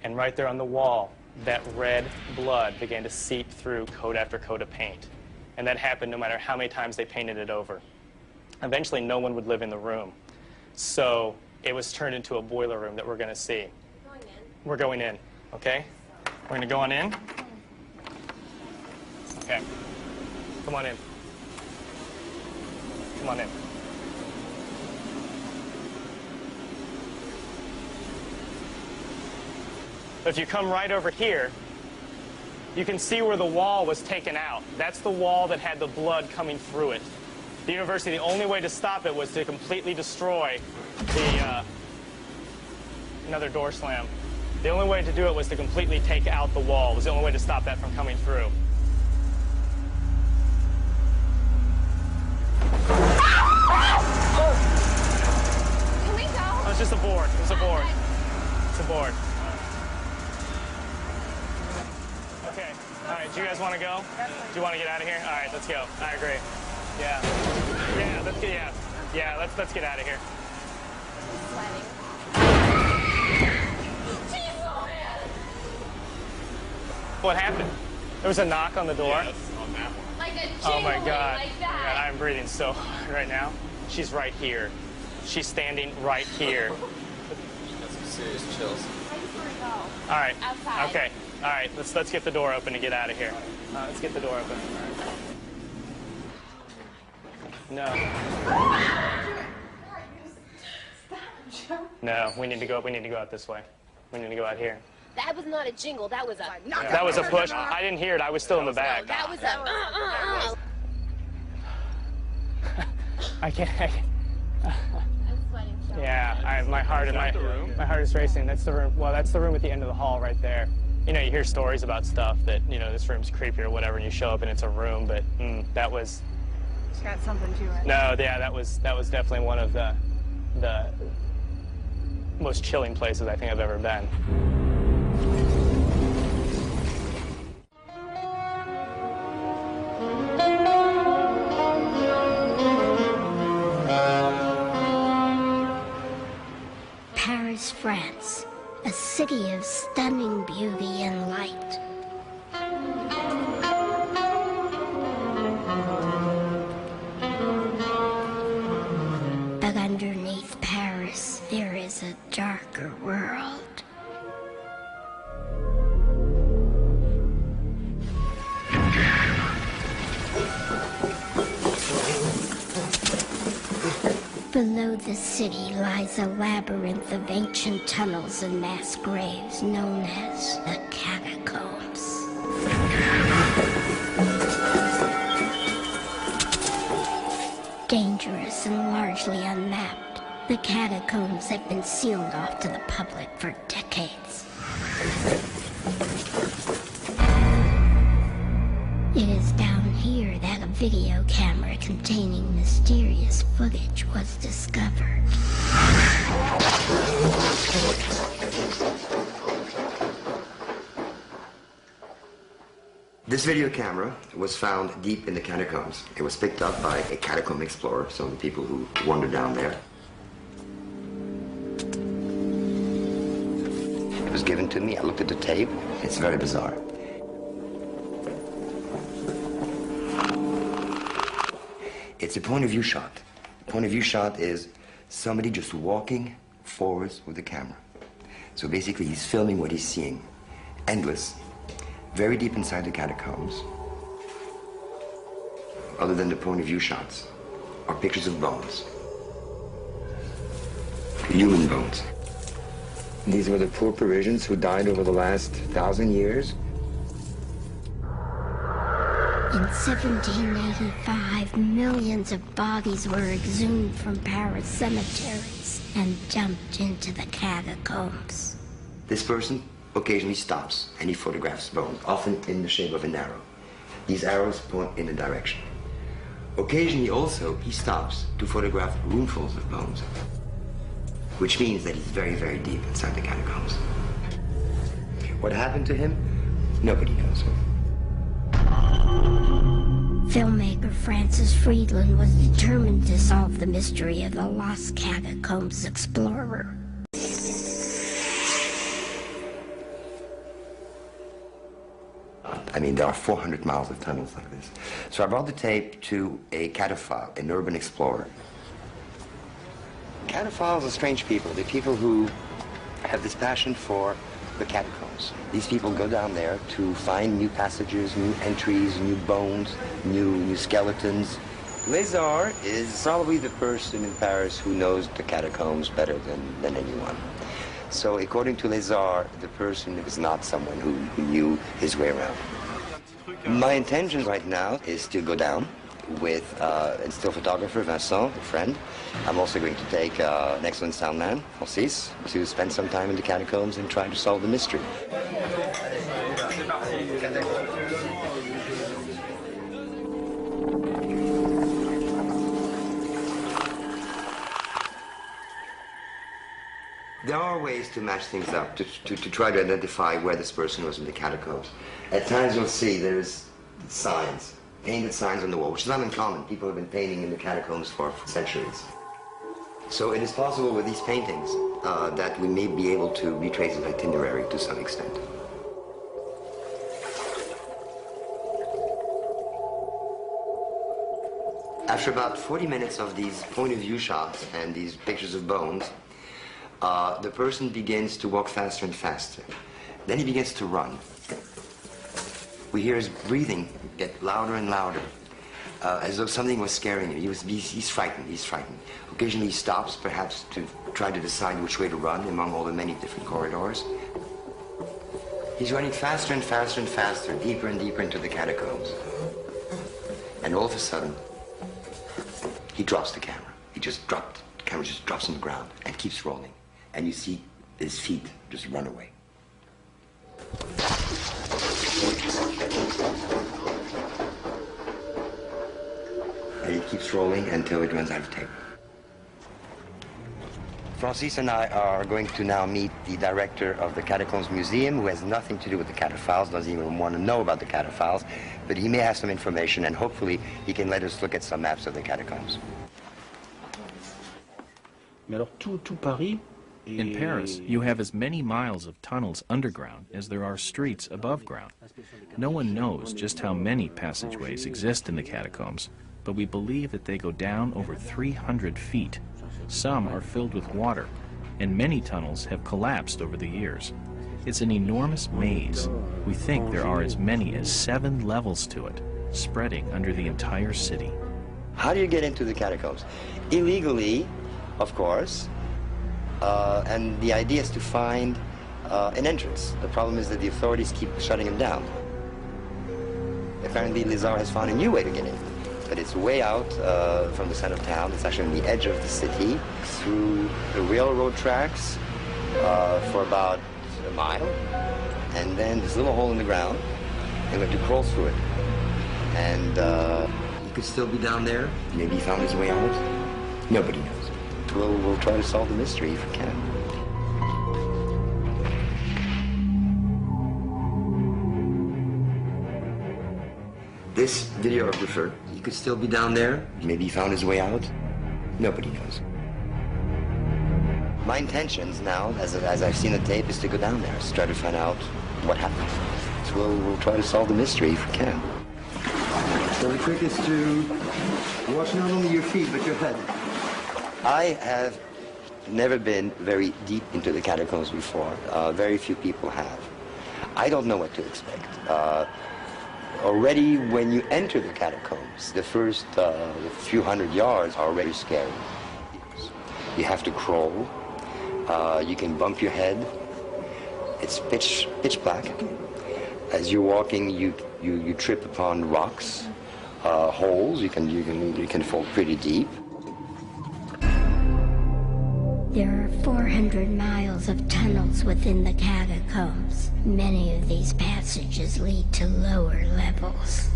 and right there on the wall, that red blood began to seep through coat after coat of paint. And that happened no matter how many times they painted it over. Eventually, no one would live in the room. So it was turned into a boiler room that we're going to see. We're going in, okay? We're going to go on in. Okay. Come on in. Come on in. If you come right over here, you can see where the wall was taken out. That's the wall that had the blood coming through it. The university, the only way to stop it was to completely destroy the, another door slam. The only way to do it was to completely take out the wall. It was the only way to stop that from coming through. Can we go? Oh, it's just a board. It's a board. It's a board. Okay. All right. Do you guys want to go? Do you want to get out of here? All right. Let's go. I agree. Yeah. Yeah. Let's get. Yeah. Yeah. Let's get out of here. What happened? There was a knock on the door. Yes, on that one. Like a oh my God. Like that. I'm breathing still right now. She's right here. She's standing right here. Got some serious chills. All right. Outside. Okay. All right. Let's get the door open and get out of here. Let's get the door open. No. No. We need to go. We need to go out this way. We need to go out here. That was not a jingle. That was a. That was a push. I didn't hear it. I was still in the back. That was a. I can't. Yeah, my heart is racing. That's the room. Well, that's the room at the end of the hall right there. You know, you hear stories about stuff that, you know, this room's creepy or whatever, and you show up and it's a room, but that was. It's got something to it. No, yeah, that was definitely one of the most chilling places I think I've ever been. Paris, France, a city of stunning beauty and light. But underneath Paris, there is a darker world. Below the city lies a labyrinth of ancient tunnels and mass graves known as the catacombs. Dangerous and largely unmapped, the catacombs have been sealed off to the public for decades. It is down here that a video camera containing mysterious footage was discovered. This video camera was found deep in the catacombs. It was picked up by a catacomb explorer, some of the people who wandered down there. It was given to me. I looked at the tape. It's very bizarre. It's a point of view shot. Point of view shot is somebody just walking forwards with the camera. So basically he's filming what he's seeing. Endless. Very deep inside the catacombs. Other than the point of view shots are pictures of bones. Human bones. These were the poor Parisians who died over the last 1,000 years. In 1785, millions of bodies were exhumed from Paris cemeteries and dumped into the catacombs. This person occasionally stops and he photographs bones, often in the shape of an arrow. These arrows point in a direction. Occasionally also, he stops to photograph roomfuls of bones, which means that he's very, very deep inside the catacombs. What happened to him? Nobody knows. Filmmaker Francis Friedland was determined to solve the mystery of the Lost Catacombs Explorer. I mean, there are 400 miles of tunnels like this. So I brought the tape to a cataphile, an urban explorer. Cataphiles are strange people. They're people who have this passion for the catacombs. These people go down there to find new passages, new entries, new bones, new skeletons. Lézard is probably the person in Paris who knows the catacombs better than anyone. So according to Lézard, the person is not someone who knew his way around. My intention right now is to go down with a still photographer, Vincent, a friend. I'm also going to take an excellent sound man, Francis, to spend some time in the catacombs and try to solve the mystery. There are ways to match things up, to try to identify where this person was in the catacombs. At times you'll see there's signs, painted signs on the wall, which is not uncommon. People have been painting in the catacombs for centuries. So it is possible with these paintings that we may be able to retrace an itinerary to some extent. After about 40 minutes of these point of view shots and these pictures of bones, the person begins to walk faster and faster. Then he begins to run. We hear his breathing get louder and louder, as though something was scaring him. He's frightened, he's frightened. Occasionally he stops, perhaps to try to decide which way to run among all the many different corridors. He's running faster and faster and faster, deeper and deeper into the catacombs. And all of a sudden, he drops the camera. The camera just drops on the ground and keeps rolling. And you see his feet just run away. And it keeps rolling until it runs out of tape. Francis and I are going to now meet the director of the Catacombs Museum, who has nothing to do with the cataphiles, doesn't even want to know about the cataphiles, but he may have some information, and hopefully he can let us look at some maps of the catacombs. In Paris, you have as many miles of tunnels underground as there are streets above ground. No one knows just how many passageways exist in the catacombs, but we believe that they go down over 300 feet. Some are filled with water, and many tunnels have collapsed over the years. It's an enormous maze. We think there are as many as 7 levels to it, spreading under the entire city. How do you get into the catacombs? Illegally, of course, and the idea is to find an entrance. The problem is that the authorities keep shutting them down. Apparently, Lézard has found a new way to get in. But it's way out from the center of town. It's actually on the edge of the city, through the railroad tracks for about a mile. And then this little hole in the ground, and we have to crawl through it. And he could still be down there. Maybe he found his way out. Nobody knows. We'll try to solve the mystery if we can. This videographer, he could still be down there. Maybe he found his way out. Nobody knows. My intentions now, as I've seen the tape, is to go down there, to try to find out what happened. So we'll try to solve the mystery if we can. So the trick is to watch not only your feet, but your head. I have never been very deep into the catacombs before. Very few people have. I don't know what to expect. Already when you enter the catacombs, the first few hundred yards are already scary. You have to crawl. You can bump your head. It's pitch black. As you're walking, you trip upon rocks, holes. You can fall pretty deep. There are 400 miles of tunnels within the catacombs. Many of these passages lead to lower levels.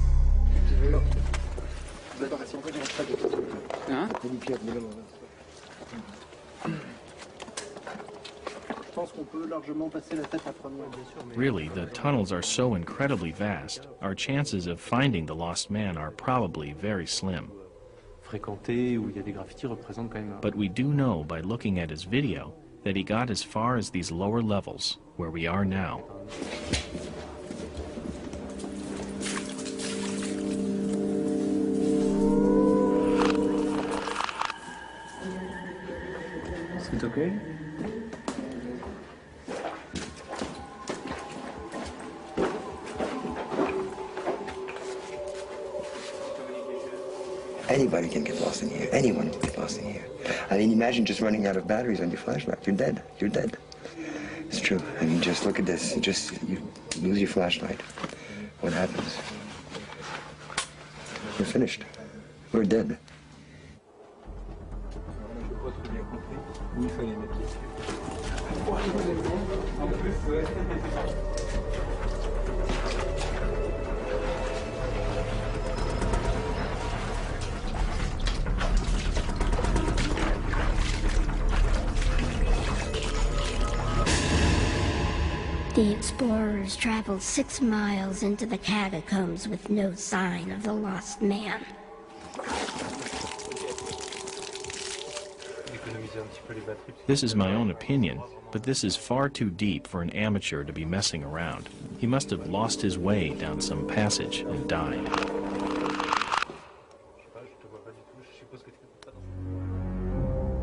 Really, the tunnels are so incredibly vast, our chances of finding the lost man are probably very slim. But we do know by looking at his video that he got as far as these lower levels, where we are now. Is it okay? Anybody can get lost in here. Anyone can get lost in here. I mean, imagine just running out of batteries on your flashlight. You're dead. You're dead. It's true. I mean, just look at this. You lose your flashlight. What happens? You're finished. We're dead. The explorers traveled 6 miles into the catacombs with no sign of the lost man. This is my own opinion, but this is far too deep for an amateur to be messing around. He must have lost his way down some passage and died.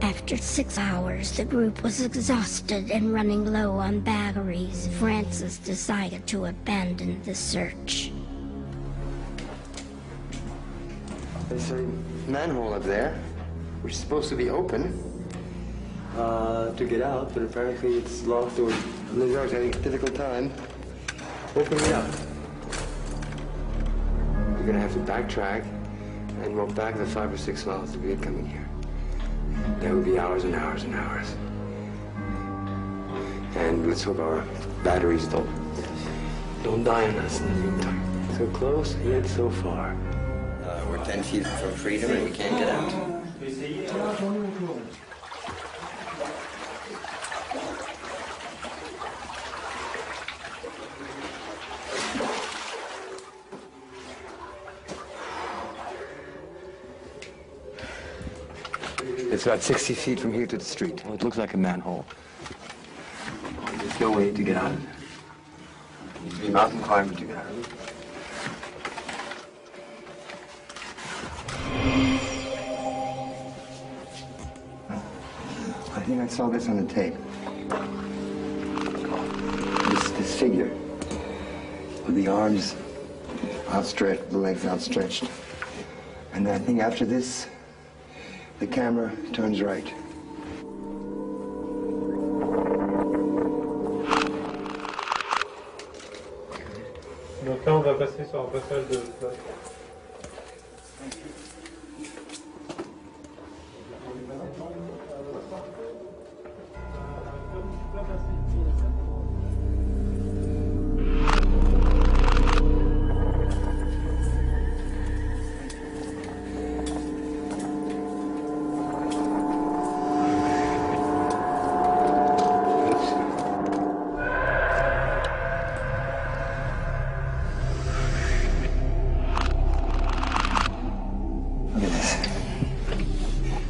After 6 hours, the group was exhausted and running low on batteries. Francis decided to abandon the search. There's a manhole up there, which is supposed to be open to get out, but apparently it's locked, or the guard's having a difficult time opening it up. We're gonna have to backtrack and walk back the 5 or 6 miles to get coming here. That would be hours and hours and hours. And let's hope our batteries don't die on us in the meantime. So close, yet so far. We're 10 feet from freedom and we can't get out. It's about 60 feet from here to the street. Well, it looks like a manhole. There's no way to get out of it. You need to be a mountain climber to get out of it. I think I saw this on the tape. This figure with the arms outstretched, the legs outstretched. And I think after this, the camera turns right. Donc là, on va passer sur un passage de...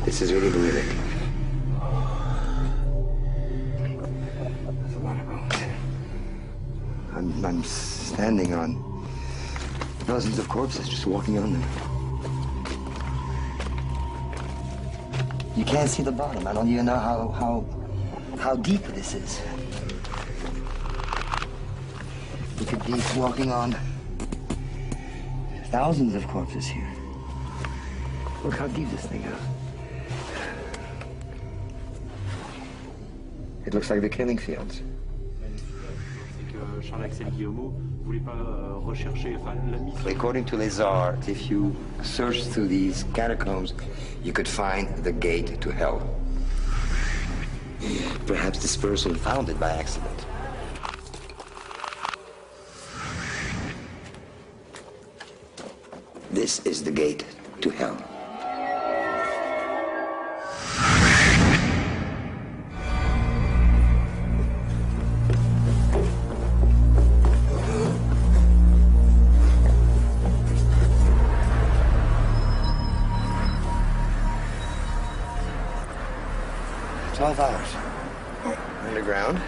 This is really horrific. There's a lot of bones. I'm standing on dozens of corpses, just walking on them. You can't see the bottom. I don't even know how deep this is. You could be walking on thousands of corpses here. Look how deep this thing goes. It looks like the killing fields. According to Les Arts, if you search through these catacombs, you could find the gate to hell. Perhaps this person found it by accident. This is the gate to hell. Hours underground.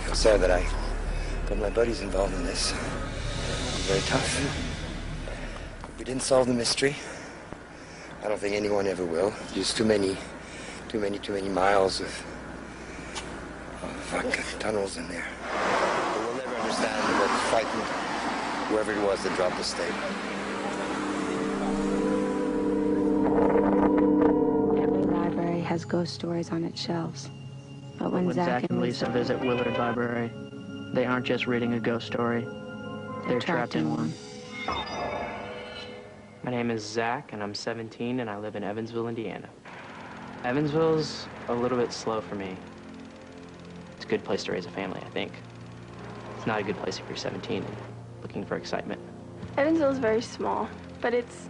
I'm sorry that I got my buddies involved in this. It's very tough. We didn't solve the mystery. I don't think anyone ever will. There's too many miles of tunnels in there. But we'll never understand what frightened whoever it was that dropped the stake. Has ghost stories on its shelves. But when Zach and Lisa visit Willard Library, they aren't just reading a ghost story, they're trapped in one. My name is Zach, and I'm 17, and I live in Evansville, Indiana. Evansville's a little bit slow for me. It's a good place to raise a family, I think. It's not a good place if you're 17 and looking for excitement. Evansville is very small, but it's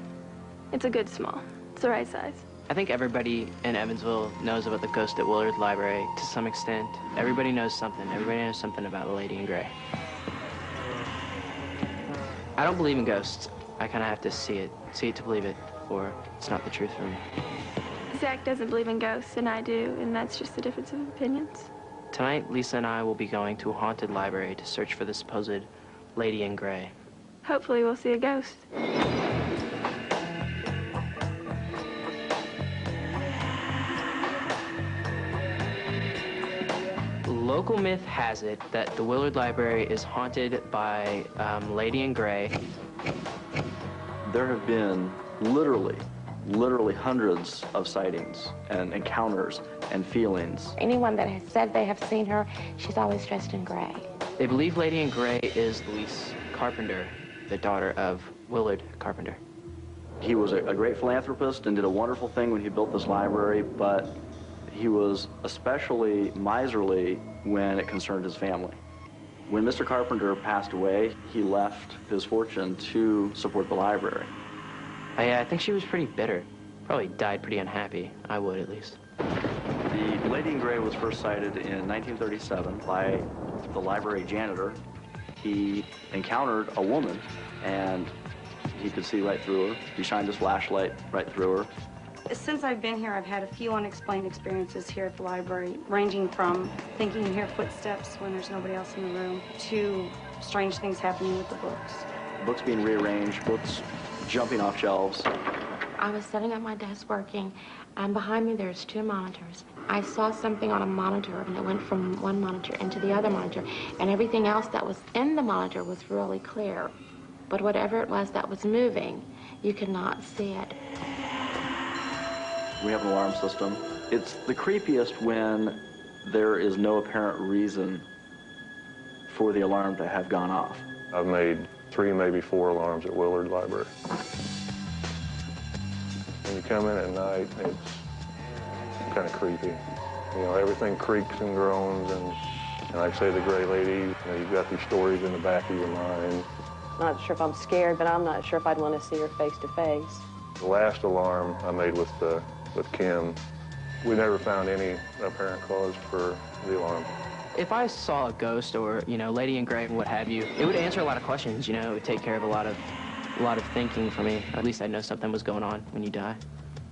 a good small. It's the right size. I think everybody in Evansville knows about the ghost at Willard Library to some extent. Everybody knows something. Everybody knows something about the Lady in Gray. I don't believe in ghosts. I kind of have to see it to believe it, or it's not the truth for me. Zach doesn't believe in ghosts, and I do, and that's just the difference of opinions. Tonight, Lisa and I will be going to a haunted library to search for the supposed Lady in Gray. Hopefully we'll see a ghost. Local myth has it that the Willard Library is haunted by Lady in Gray. There have been literally hundreds of sightings and encounters and feelings. Anyone that has said they have seen her, she's always dressed in gray. They believe Lady in Gray is Louise Carpenter, the daughter of Willard Carpenter. He was a great philanthropist and did a wonderful thing when he built this library, but he was especially miserly when it concerned his family. When Mr. Carpenter passed away, he left his fortune to support the library. I think she was pretty bitter. Probably died pretty unhappy. I would, at least. The Lady in Gray was first sighted in 1937 by the library janitor. He encountered a woman, and he could see right through her. He shined his flashlight right through her. Since I've been here, I've had a few unexplained experiences here at the library, ranging from thinking you hear footsteps when there's nobody else in the room, to strange things happening with the books. Books being rearranged, books jumping off shelves. I was sitting at my desk working, and behind me there's 2 monitors. I saw something on a monitor, and it went from one monitor into the other monitor, and everything else that was in the monitor was really clear. But whatever it was that was moving, you could not see it. We have an alarm system. It's the creepiest when there is no apparent reason for the alarm to have gone off. I've made 3, maybe 4 alarms at Willard Library. When you come in at night, it's kind of creepy. You know, everything creaks and groans, and like I say, the Gray Lady, you know, you've got these stories in the back of your mind. Not sure if I'm scared, but I'm not sure if I'd want to see her face to face. The last alarm I made with Kim, we never found any apparent cause for the alarm. If I saw a ghost or, you know, Lady in Gray, what have you, it would answer a lot of questions, you know. It would take care of a lot of thinking for me. At least I'd know something was going on when you die.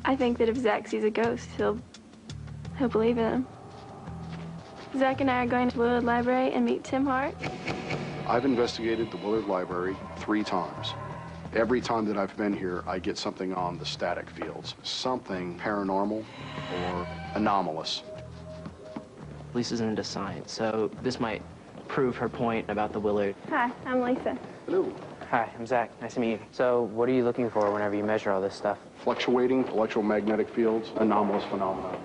I think that if Zach sees a ghost, he'll believe in him. Zach and I are going to the Willard Library and meet Tim Hart. I've investigated the Willard Library 3 times. Every time that I've been here, I get something on the static fields, something paranormal or anomalous. Lisa's into science, so this might prove her point about the Willard. Hi, I'm Lisa. Hello. Hi, I'm Zach. Nice to meet you. So what are you looking for whenever you measure all this stuff? Fluctuating electromagnetic fields, anomalous phenomena.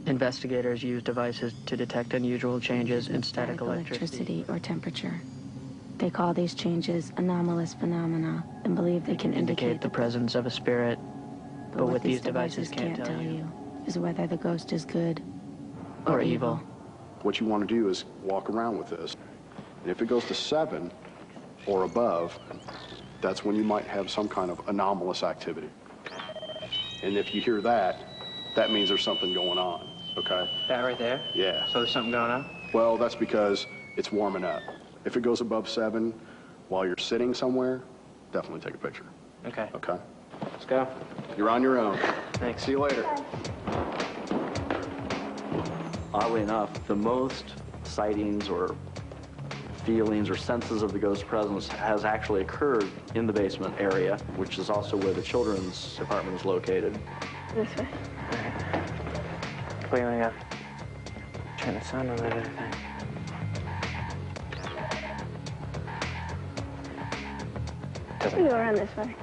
Investigators use devices to detect unusual changes in static electricity or temperature. They call these changes anomalous phenomena and believe they can indicate the presence of a spirit. But what these devices can't tell you is whether the ghost is good or evil. What you want to do is walk around with this. And if it goes to 7 or above, that's when you might have some kind of anomalous activity. And if you hear that, that means there's something going on, okay? That right there? Yeah. So there's something going on? Well, that's because it's warming up. If it goes above 7 while you're sitting somewhere, definitely take a picture. Okay. Okay? Let's go. You're on your own. Thanks. See you later. Oddly enough, the most sightings or feelings or senses of the ghost presence has actually occurred in the basement area, which is also where the children's apartment is located. This way. Where you want to go? Turn the sound on that other thing. We go around this way.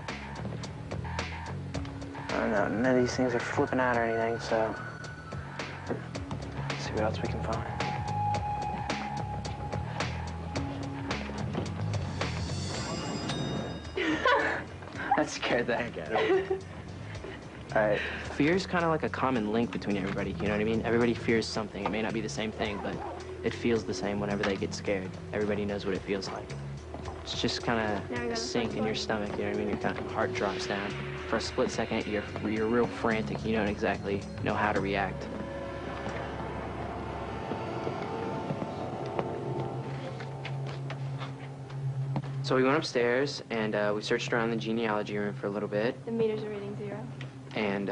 I don't know, none of these things are flipping out or anything, so let's see what else we can find. That scared the heck out of me. All right, fear's kind of like a common link between everybody, you know what I mean? Everybody fears something. It may not be the same thing, but it feels the same whenever they get scared. Everybody knows what it feels like. It's just kind of a sink in your stomach, you know what I mean? Your kind of heart drops down. For a split second, you're real frantic. You don't exactly know how to react. So we went upstairs, and we searched around the genealogy room for a little bit. The meters are reading 0. And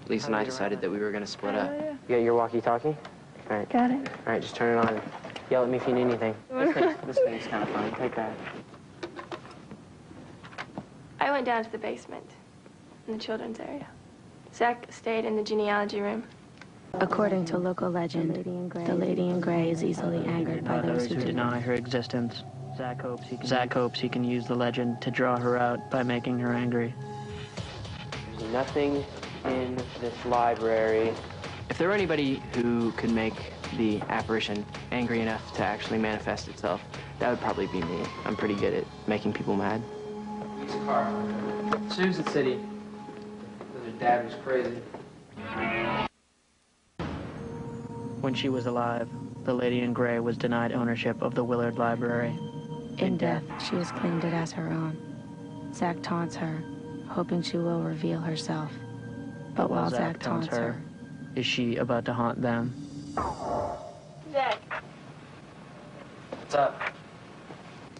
Lisa and I decided that we were going to split up. You got your walkie-talkie? All right. Got it. All right, just turn it on. Yell at me if you need anything. This thing's kind of fun. Take that. I went down to the basement in the children's area. Zach stayed in the genealogy room. According to local legend, the Lady in Gray is easily angered by those who deny her existence. Zach hopes he can use the legend to draw her out by making her angry. There's nothing in this library. If there were anybody who could make the apparition angry enough to actually manifest itself, that would probably be me. I'm pretty good at making people mad. Susan City. Her dad was crazy. When she was alive, the Lady in Gray was denied ownership of the Willard Library. In death, she has claimed it as her own. Zach taunts her, hoping she will reveal herself. But while Zach taunts her, is she about to haunt them? Zach, What's up?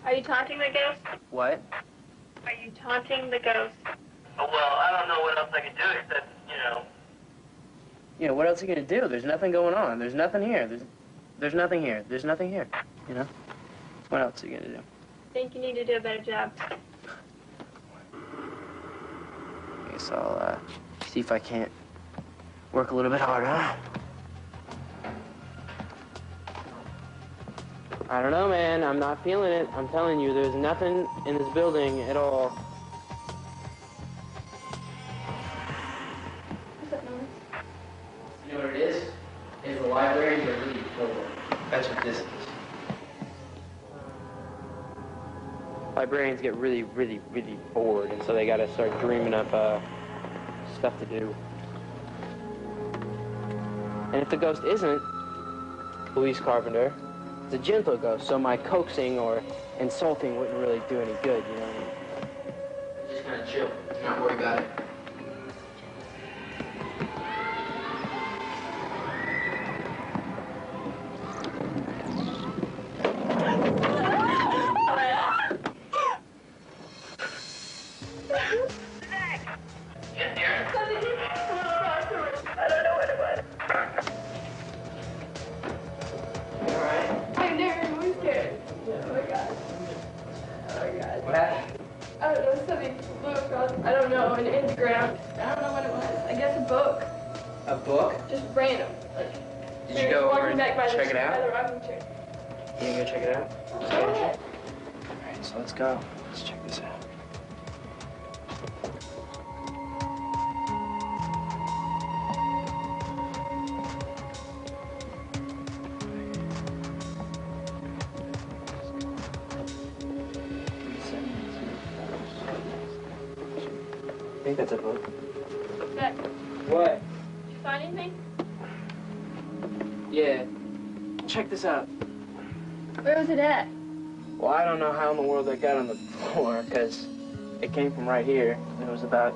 are you taunting the ghost? What? Are you taunting the ghost? Oh, well, I don't know what else I can do except, what else are you gonna do? There's nothing going on. There's nothing here. There's nothing here. There's nothing here. What else are you gonna do? I think you need to do a better job. I guess I'll, see if I can't work a little bit harder. I don't know, man. I'm not feeling it. I'm telling you, there's nothing in this building at all. What's that noise? You know what it is? It's the library and really bored. That's what this is. Librarians get really, really, really bored, and so they gotta start dreaming up stuff to do. And if the ghost isn't Louise Carpenter, it's a gentle ghost, so my coaxing or insulting wouldn't really do any good, you know what I mean? Just kind of chill, not worry about it. A book? Just random. Did you go over and check it out? You gonna go check it out? Go ahead. Alright, so let's go. Let's check this out. I think that's a book. Zach, What? did you find anything? Yeah. Check this out. Where was it at? Well, I don't know how in the world I got on the floor, because it came from right here, and it was about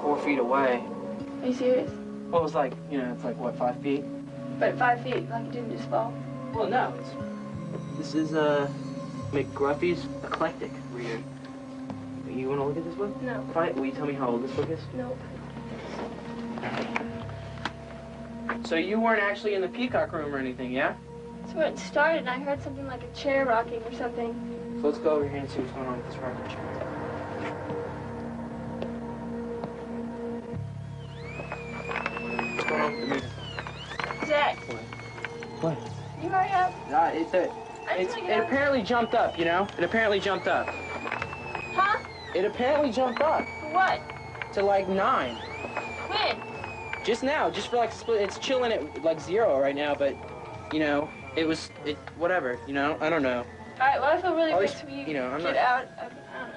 4 feet away. Are you serious? Well, it was like, it's like, what, 5 feet? But 5 feet, like it didn't just fall. Well, no. This is, McGruffy's Eclectic Reader. You want to look at this book? No. Fine. Will you tell me how old this book is? Nope. So you weren't actually in the Peacock room or anything, yeah? That's where it started, and I heard something like a chair rocking or something. So let's go over here and see what's going on with this rocking chair. What's going on with the music? Zach, What? you hurry up. It apparently jumped up, It apparently jumped up. Huh? It apparently jumped up. For what? To like 9. When? Just now, just for like a split. It's chilling at like 0 right now, but, whatever, I don't know. Alright, well, I feel really At good least, to you. I'm get not- out.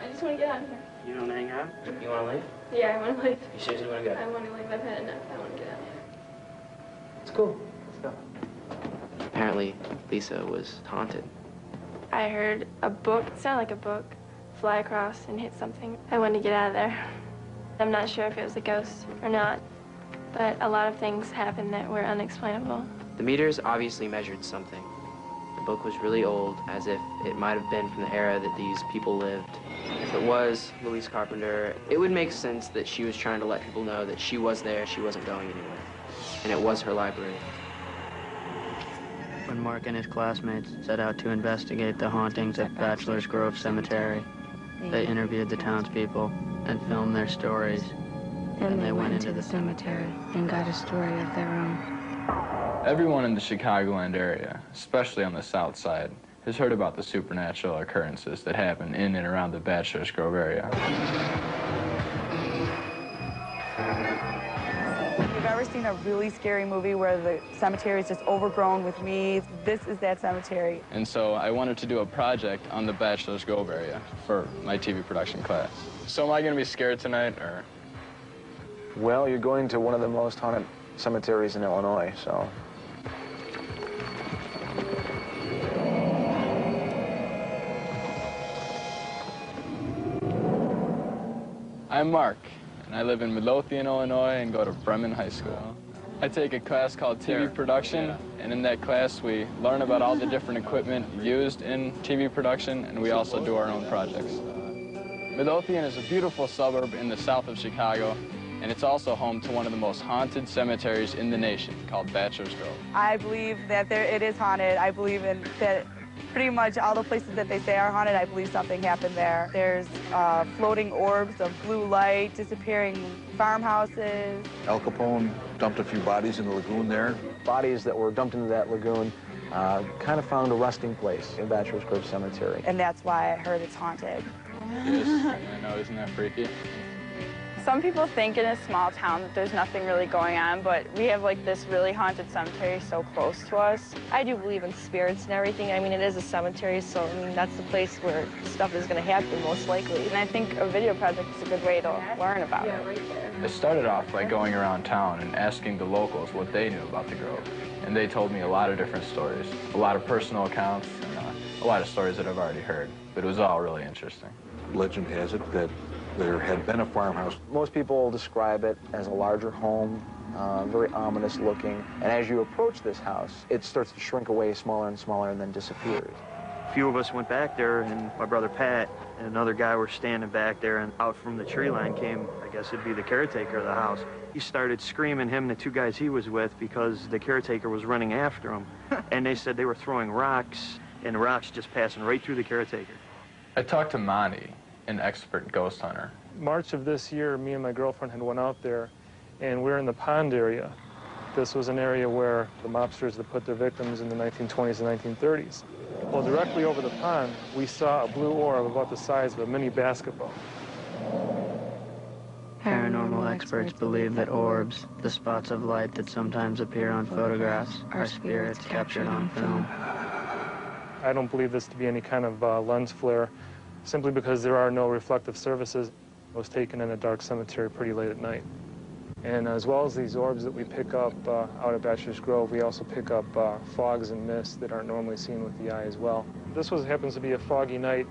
I just want to get out of here. You don't hang out? You want to leave? Yeah, I want to leave. You seriously want to go? I want to leave. I've had enough. I want to get out. It's cool. Let's go. Apparently, Lisa was haunted. I heard a book, it sounded like a book, fly across and hit something. I wanted to get out of there. I'm not sure if it was a ghost or not, but a lot of things happened that were unexplainable. The meters obviously measured something. The book was really old, as if it might have been from the era that these people lived. If it was Louise Carpenter, it would make sense that she was trying to let people know that she was there, she wasn't going anywhere. And it was her library. When Mark and his classmates set out to investigate the hauntings at Bachelor's Grove Cemetery, they interviewed the townspeople and filmed their stories. And they went into the cemetery and got a story of their own. Everyone in the Chicagoland area, especially on the south side, has heard about the supernatural occurrences that happen in and around the Bachelor's Grove area. If you've ever seen a really scary movie where the cemetery is just overgrown with weeds, this is that cemetery. And so I wanted to do a project on the Bachelor's Grove area for my TV production class. So am I going to be scared tonight, or? Well, you're going to one of the most haunted cemeteries in Illinois, so. I'm Mark, and I live in Midlothian, Illinois, and go to Bremen High School. I take a class called TV production, and in that class we learn about all the different equipment used in TV production, and we also do our own projects. Midlothian is a beautiful suburb in the south of Chicago, and it's also home to one of the most haunted cemeteries in the nation, called Bachelor's Grove. I believe that it is haunted. I believe in that pretty much all the places that they say are haunted, I believe something happened there. There's floating orbs of blue light, disappearing farmhouses. Al Capone dumped a few bodies in the lagoon there. Bodies that were dumped into that lagoon kind of found a resting place in Bachelor's Grove Cemetery. And that's why I heard it's haunted. Yes, I know, isn't that freaky? Some people think in a small town that there's nothing really going on, but we have like this really haunted cemetery so close to us. I do believe in spirits and everything. I mean, it is a cemetery, so I mean, that's the place where stuff is going to happen most likely. And I think a video project is a good way to learn about it. Right there. I started off by going around town and asking the locals what they knew about the Grove. And they told me a lot of different stories, a lot of personal accounts, and a lot of stories that I've already heard. But it was all really interesting. Legend has it that there had been a farmhouse. Most people describe it as a larger home, very ominous looking. And as you approach this house, it starts to shrink away smaller and smaller and then disappears. A few of us went back there, and my brother Pat and another guy were standing back there, and out from the tree line came, I guess it'd be the caretaker of the house. He started screaming, him and the two guys he was with, because the caretaker was running after him. And they said they were throwing rocks, and the rocks just passing right through the caretaker. I talked to Monty, an expert ghost hunter. March of this year, me and my girlfriend had went out there, and we're in the pond area. This was an area where the mobsters that put their victims in the 1920s and 1930s. Well, directly over the pond, we saw a blue orb about the size of a mini basketball. Paranormal experts believe that orbs, the spots of light that sometimes appear on photographs, are spirits captured on film. I don't believe this to be any kind of lens flare, simply because there are no reflective surfaces. It was taken in a dark cemetery pretty late at night. And as well as these orbs that we pick up out at Bachelor's Grove, we also pick up fogs and mists that aren't normally seen with the eye as well. This happens to be a foggy night,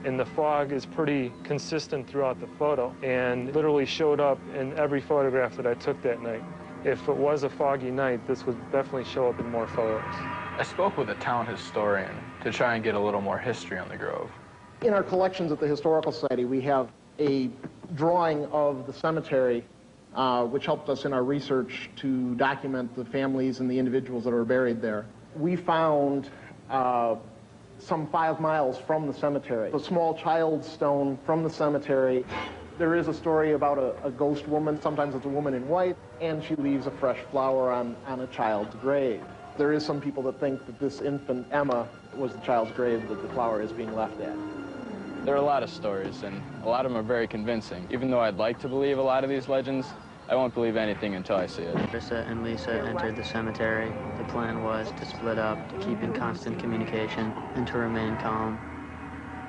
and the fog is pretty consistent throughout the photo and literally showed up in every photograph that I took that night. If it was a foggy night, this would definitely show up in more photos. I spoke with a town historian to try and get a little more history on the Grove. In our collections at the Historical Society, we have a drawing of the cemetery, which helped us in our research to document the families and the individuals that are buried there. We found some 5 miles from the cemetery, a small child's stone from the cemetery. There is a story about a ghost woman. Sometimes it's a woman in white, and she leaves a fresh flower on a child's grave. There is some people that think that this infant, Emma, was the child's grave that the flower is being left at. There are a lot of stories, and a lot of them are very convincing. Even though I'd like to believe a lot of these legends, I won't believe anything until I see it. Rissa and Lisa entered the cemetery. The plan was to split up, to keep in constant communication, and to remain calm.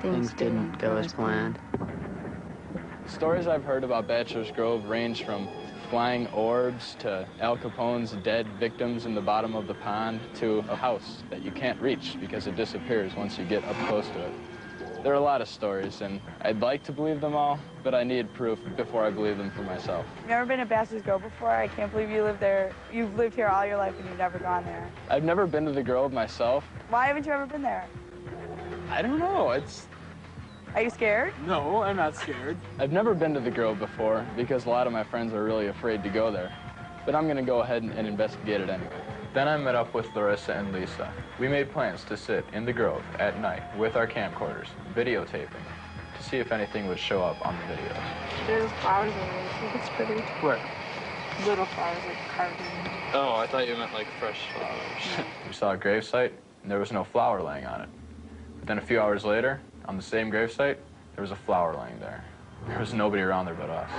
Things didn't go as planned. Stories I've heard about Bachelor's Grove range from flying orbs to Al Capone's dead victims in the bottom of the pond to a house that you can't reach because it disappears once you get up close to it. There are a lot of stories, and I'd like to believe them all, but I need proof before I believe them for myself. You've never been to Bachelor's Grove before? I can't believe you live there. You've lived here all your life and you've never gone there. I've never been to the Grove myself. Why haven't you ever been there? I don't know, Are you scared? No, I'm not scared. I've never been to the Grove before because a lot of my friends are really afraid to go there. But I'm gonna go ahead and investigate it anyway. Then I met up with Larissa and Lisa. We made plans to sit in the Grove at night with our camcorders, videotaping, to to see if anything would show up on the videos. There's flowers in there. I think it's pretty. Where? Little flowers, like carved in. Oh, I thought you meant like fresh flowers. We saw a gravesite, and there was no flower laying on it. But then a few hours later, on the same gravesite, there was a flower laying there. There was nobody around there but us.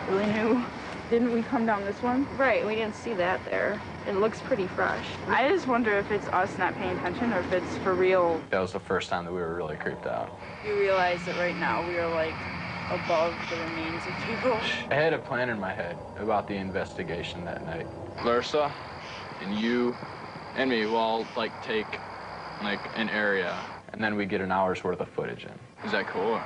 Really new. Didn't we come down this one? Right, we didn't see that there. It looks pretty fresh. I just wonder if it's us not paying attention or if it's for real. That was the first time that we were really creeped out. You realize that right now we are like above the remains of people. I had a plan in my head about the investigation that night. Larsa and you and me will all like take like an area, and then we get an hour's worth of footage in. Is that cool?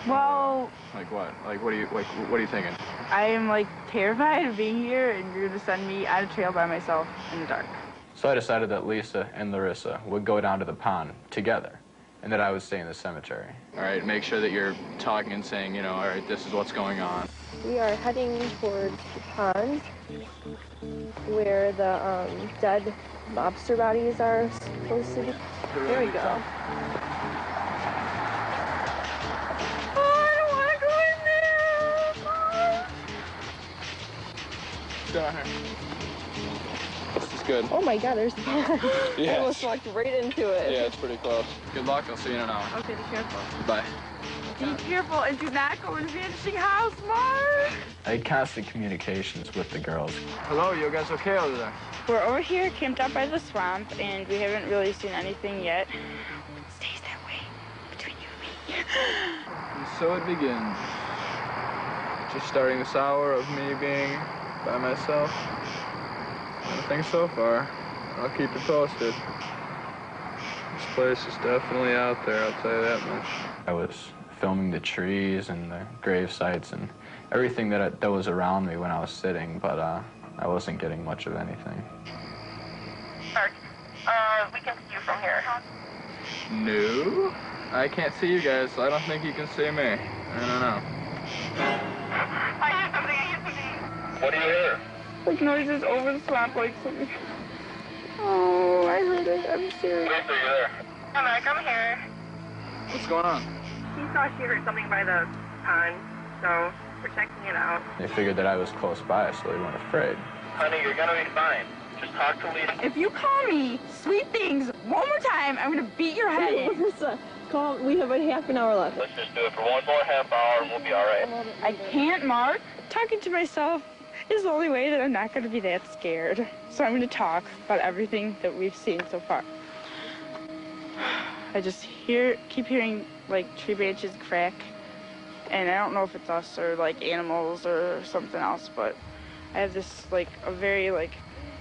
Well, Like what? Like what are you thinking? I am like terrified of being here, and you're gonna send me on a trail by myself in the dark. So I decided that Lisa and Larissa would go down to the pond together, and that I would stay in the cemetery. All right, make sure that you're talking and saying, you know, all right, this is what's going on. We are heading towards the pond where the dead lobster bodies are supposed to be. There we go. What's going on here? This is good. Oh my god, there's the pond. Yeah. I almost walked right into it. Yeah, it's pretty close. Good luck. I'll see you in an hour. Okay, be careful. Bye. Be careful and do not go in the vanishing house, Mark! I had constant communications with the girls. Hello, you guys okay over there? We're over here camped out by the swamp, and we haven't really seen anything yet. It stays that way between you and me. And so it begins. Just starting this hour of me being by myself. Nothing so far. I'll keep you posted. This place is definitely out there, I'll tell you that much. I was filming the trees and the grave sites and everything that was around me when I was sitting, but I wasn't getting much of anything. Mark, we can see you from here. No, I can't see you guys, so I don't think you can see me. I don't know. I hear something. What do you hear? Like noises over the swamp, like something. Oh, I heard it. I'm serious. Wait, are you there? Hi, Mark, I'm here. What's going on? He thought she heard something by the pond, so we're checking it out. They figured that I was close by, so they weren't afraid. Honey, you're gonna be fine. Just talk to Lisa. If you call me sweet things one more time, I'm gonna beat your head in. Larissa, call. We have a half an hour left. Let's just do it for one more half hour and we'll be all right. I can't, Mark. Talking to myself is the only way that I'm not gonna be that scared. So I'm gonna talk about everything that we've seen so far. I just keep hearing like tree branches crack, and I don't know if it's us or like animals or something else, but I have this like a very like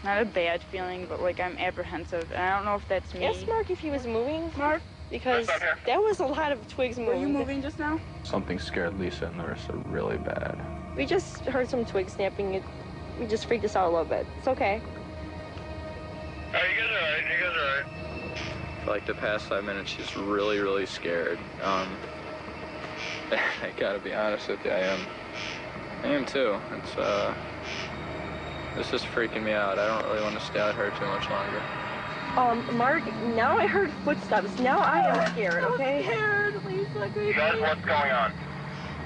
not a bad feeling, but like I'm apprehensive, and I don't know if that's me. Ask Mark if he was moving. Mark, because that was a lot of twigs moving. Were you moving just now? Something scared Lisa and Larissa really bad. We just heard some twigs snapping. We just freaked us out a little bit. It's okay. Alright, you guys are alright. You guys are alright. For like the past 5 minutes, she's really, really scared. I gotta be honest with you, I am too. This is freaking me out. I don't really want to stay out here too much longer. Mark, now I heard footsteps. Now I am scared, okay? I'm scared, Lisa. You guys, what's going on?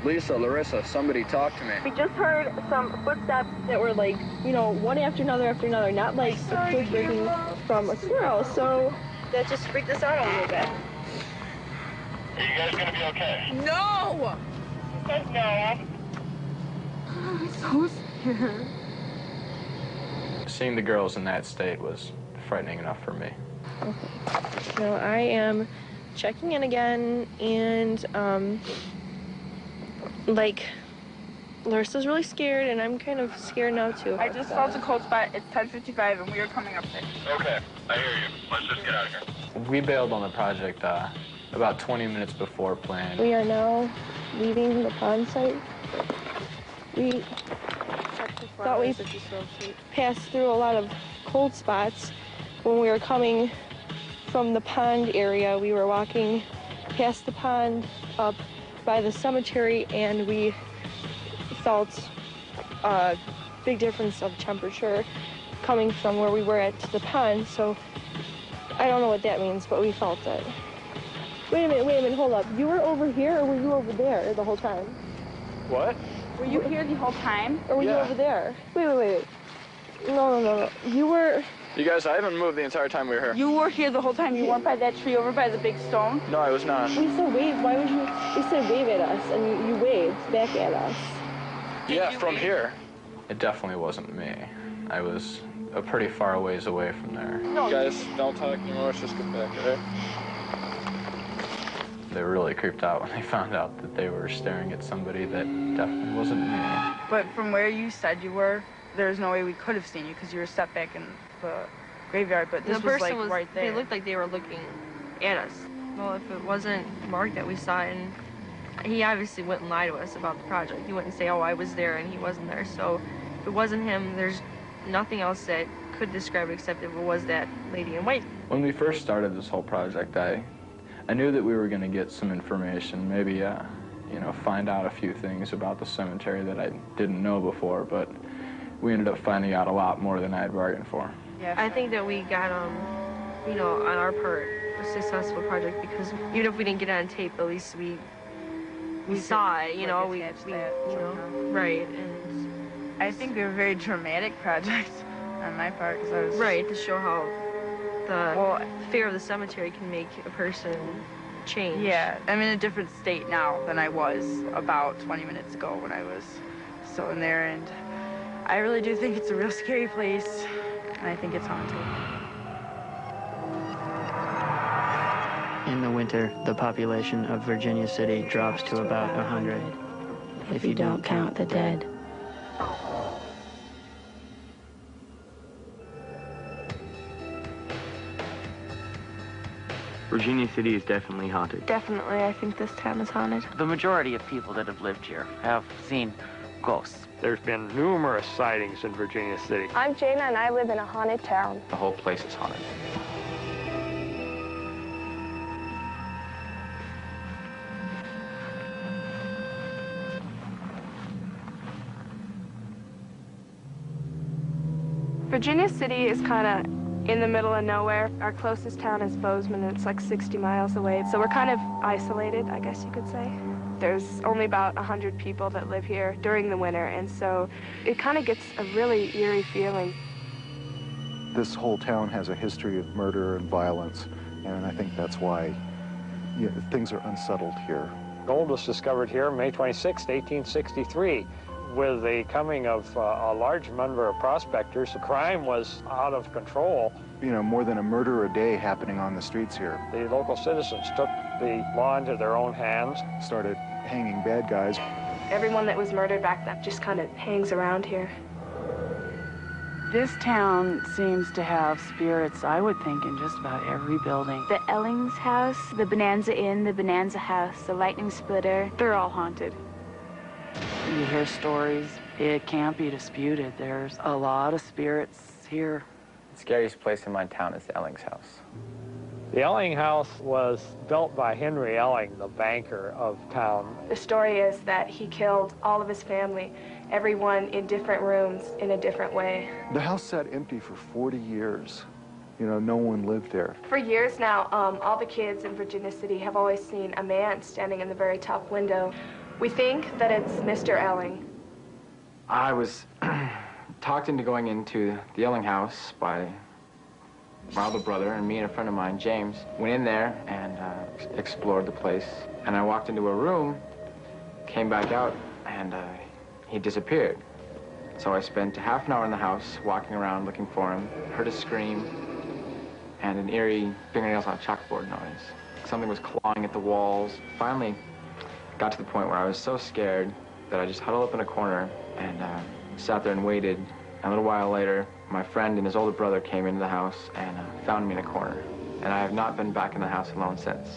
Lisa, Larissa, somebody talk to me. We just heard some footsteps that were like, you know, one after another, not like a twig breaking from a squirrel. So that just freaked us out a little bit. Are you guys gonna be okay? No! He says no. I'm so scared. Seeing the girls in that state was frightening enough for me. Okay. So I am checking in again, and like, Larissa's really scared, and I'm kind of scared now too. I just felt a cold spot. It's 10:55, and we are coming up there. Okay, I hear you. Let's just get out of here. We bailed on the project about 20 minutes before planned. We are now leaving the pond site. We thought we passed through a lot of cold spots. When we were coming from the pond area, we were walking past the pond up by the cemetery, and we felt a big difference of temperature coming from where we were at to the pond. So I don't know what that means, but we felt it. Wait a minute, hold up. You were over here or were you over there the whole time? What? Were you here the whole time? Or were you over there? Wait. No. You were... You guys, I haven't moved the entire time we were here. You were here the whole time. You weren't by that tree over by the big stone? No, I was not. We said wave. Why would you... We said wave at us, and you waved back at us. Yeah, from here. It definitely wasn't me. I was a pretty far ways away from there. No. Guys, don't talk anymore. Let's just get back, all right? They were really creeped out when they found out that they were staring at somebody that definitely wasn't me. But from where you said you were, there's no way we could have seen you because you were set back in the graveyard, but this was like right there. They looked like they were looking at us. Well, if it wasn't Mark that we saw, and he obviously wouldn't lie to us about the project. He wouldn't say, oh, I was there and he wasn't there. So if it wasn't him, there's nothing else that could describe it except if it was that lady in white. When we first started this whole project, I knew that we were going to get some information, maybe, you know, find out a few things about the cemetery that I didn't know before, but we ended up finding out a lot more than I had bargained for. Yeah, I think that we got, you know, on our part, a successful project because even if we didn't get it on tape, at least we saw it, you know, you know, right. And I think they were very dramatic projects on my part because I was... Right, to show how the fear of the cemetery can make a person change. Yeah, I'm in a different state now than I was about 20 minutes ago when I was still in there, and I really do think it's a real scary place, and I think it's haunted. In the winter, the population of Virginia City drops to about 100, if you don't count the dead. Virginia City is definitely haunted. Definitely, I think this town is haunted. The majority of people that have lived here have seen ghosts. There's been numerous sightings in Virginia City. I'm Jana, and I live in a haunted town. The whole place is haunted. Virginia City is kind of in the middle of nowhere. Our closest town is Bozeman, and it's like 60 miles away. So we're kind of isolated, I guess you could say. There's only about 100 people that live here during the winter, and so it kind of gets a really eerie feeling. This whole town has a history of murder and violence, and I think that's why things are unsettled here. Gold was discovered here May 26, 1863. With the coming of a large number of prospectors, crime was out of control. You know, more than a murder a day happening on the streets here. The local citizens took the law into their own hands. Started hanging bad guys. Everyone that was murdered back then just kind of hangs around here. This town seems to have spirits, I would think, in just about every building. The Ellings house, the Bonanza Inn, the Bonanza house, the Lightning Splitter, they're all haunted. You hear stories, it can't be disputed. There's a lot of spirits here. The scariest place in my town is the Ellings house. The Elling house was built by Henry Elling, the banker of town. The story is that he killed all of his family, everyone in different rooms in a different way. The house sat empty for 40 years. You know, no one lived there. For years now, all the kids in Virginia City have always seen a man standing in the very top window. We think that it's Mr. Elling. I was talked into going into the Elling house by my older brother, and me and a friend of mine, James, went in there and explored the place. And I walked into a room, came back out, and he disappeared. So I spent half an hour in the house walking around looking for him, heard a scream, and an eerie fingernails on a chalkboard noise. Something was clawing at the walls. Finally, got to the point where I was so scared that I just huddled up in a corner and sat there and waited. And a little while later, my friend and his older brother came into the house and found me in a corner. And I have not been back in the house alone since.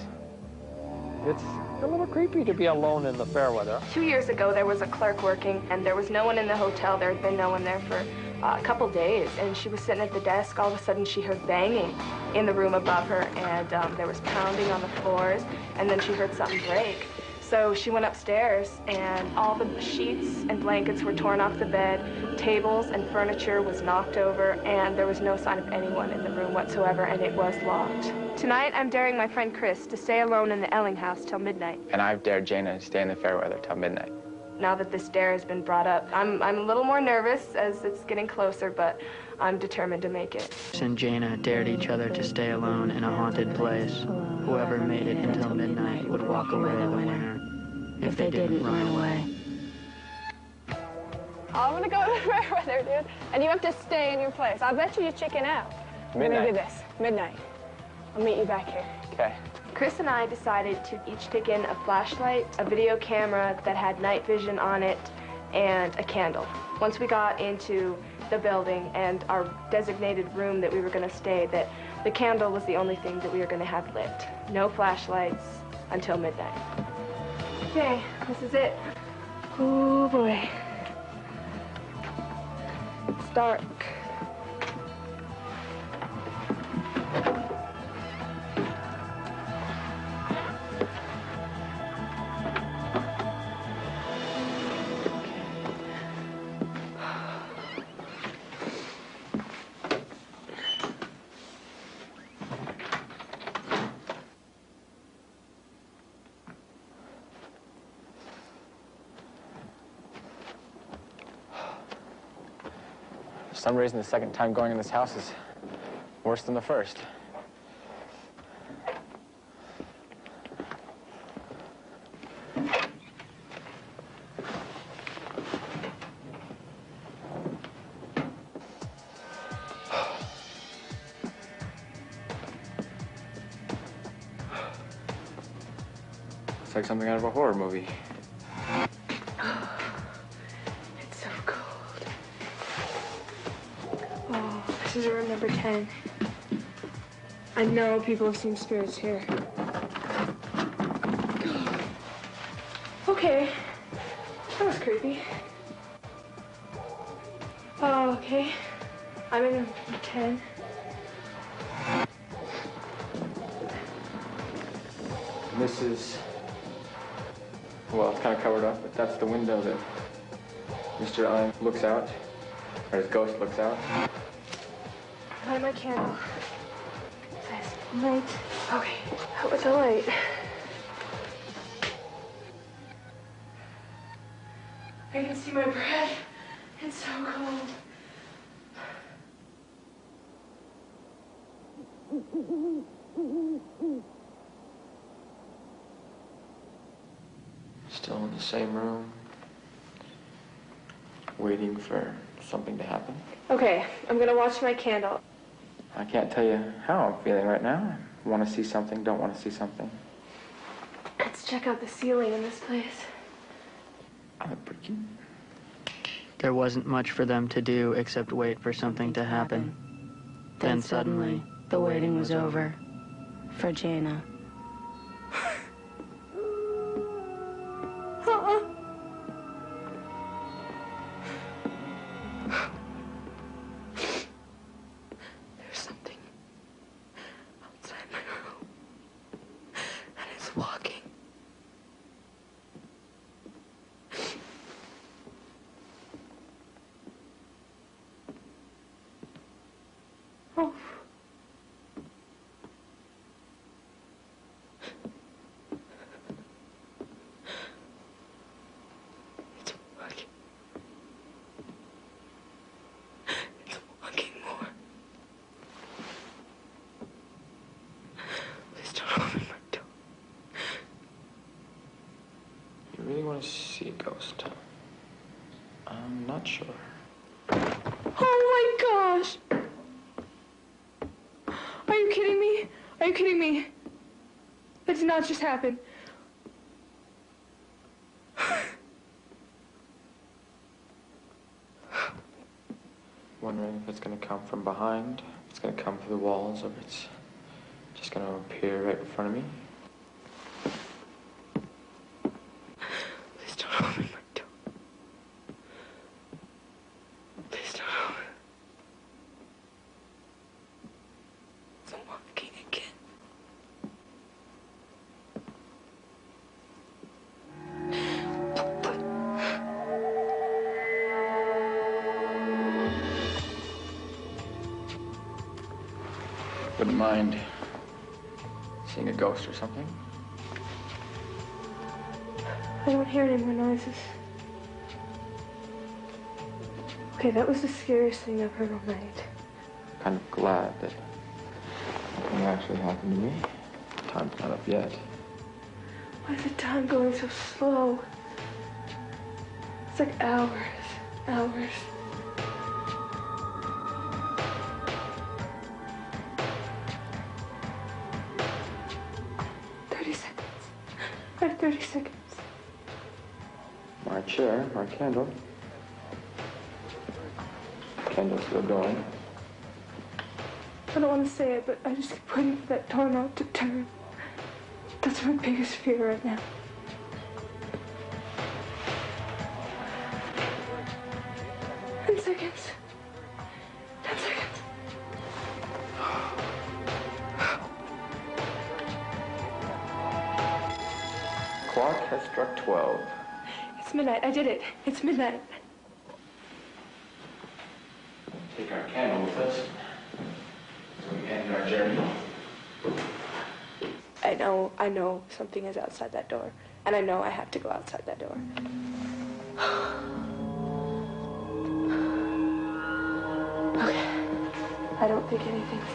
It's a little creepy to be alone in the fair weather. 2 years ago, there was a clerk working, and there was no one in the hotel. There had been no one there for a couple days, and she was sitting at the desk. All of a sudden, she heard banging in the room above her, and there was pounding on the floors, and then she heard something break. So she went upstairs, and all the sheets and blankets were torn off the bed, tables and furniture was knocked over, and there was no sign of anyone in the room whatsoever, and it was locked. Tonight, I'm daring my friend Chris to stay alone in the Elling house till midnight. And I've dared Jana to stay in the Fairweather till midnight. Now that this dare has been brought up, I'm a little more nervous as it's getting closer, but I'm determined to make it. Chris and Jana dared each other to stay alone in a haunted place. Whoever made it until midnight would walk away the winner if they didn't run away. I'm gonna go to the Fairweather, dude, and you have to stay in your place. I bet you chicken out. We're gonna do this, midnight. I'll meet you back here. Okay. Chris and I decided to each take in a flashlight, a video camera that had night vision on it, and a candle. Once we got into the building and our designated room that we were going to stay, that the candle was the only thing that we were going to have lit. No flashlights until midnight. Okay, this is it. Oh boy. It's dark. For some reason, the second time going in this house is worse than the first. It's like something out of a horror movie. It's so cold. Oh, this is room number 10. I know people have seen spirits here. Okay, that was creepy. Oh, okay. I'm in room 10. And this is, well, it's kind of covered up, but that's the window that Mr. Allen looks out, or his ghost looks out. Light my candle. Light. Okay, that was a light. I can see my breath. It's so cold. Still in the same room, waiting for something to happen. Okay, I'm gonna watch my candle. I can't tell you how I'm feeling right now. Want to see something, don't want to see something. Let's check out the ceiling in this place. I look pretty cute. There wasn't much for them to do except wait for something to happen. Then suddenly, the waiting was over. For Jana. There's something outside my room, and it's walking. Oh. It's walking. It's walking more. Please don't open my door. You really want to see a ghost? I'm not sure. Oh my gosh! Are you kidding me? Are you kidding me? That did not just happen. Wondering if it's going to come from behind, if it's going to come through the walls, or if it's just going to appear right in front of me. Please don't open my door. Please don't open. It's walking again. wouldn't mind seeing a ghost or something. I don't hear any more noises. Okay, that was the scariest thing I've heard all night. Kind of glad that nothing actually happened to me. Time's not up yet. Why is the time going so slow? It's like hours, hours. I have 30 seconds. My chair, my candle. Candle's still going. I don't want to say it, but I just keep waiting for that doorknob to turn. That's my biggest fear right now. Ten seconds. 10 seconds. Clock has struck 12. It's midnight. I did it. It's midnight. Take our candle with us as we end our journey. I know something is outside that door, and I know I have to go outside that door. Okay. I don't think anything's...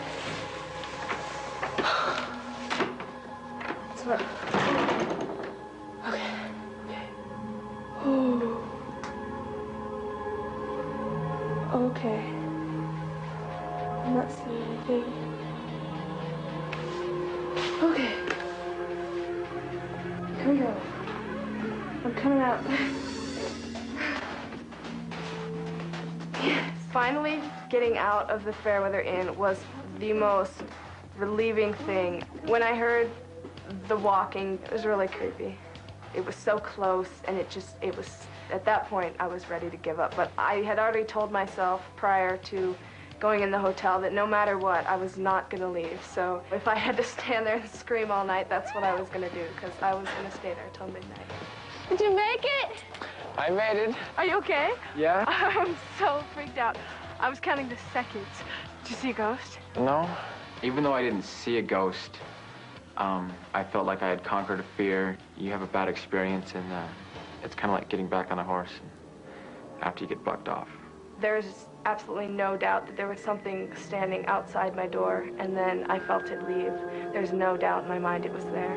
It's not... Okay. Oh. Okay. I'm not seeing anything. Okay. Here we go. I'm coming out. Finally getting out of the Fairweather Inn was the most relieving thing. When I heard the walking, it was really creepy. It was so close, and it was, at that point, I was ready to give up. But I had already told myself prior to going in the hotel that no matter what, I was not going to leave. So if I had to stand there and scream all night, that's what I was going to do, because I was going to stay there till midnight. Did you make it? I made it. Are you okay? Yeah. I'm so freaked out. I was counting the seconds. Did you see a ghost? No. Even though I didn't see a ghost, I felt like I had conquered a fear. You have a bad experience, and it's kind of like getting back on a horse after you get bucked off. There's absolutely no doubt that there was something standing outside my door, and then I felt it leave. There's no doubt in my mind it was there.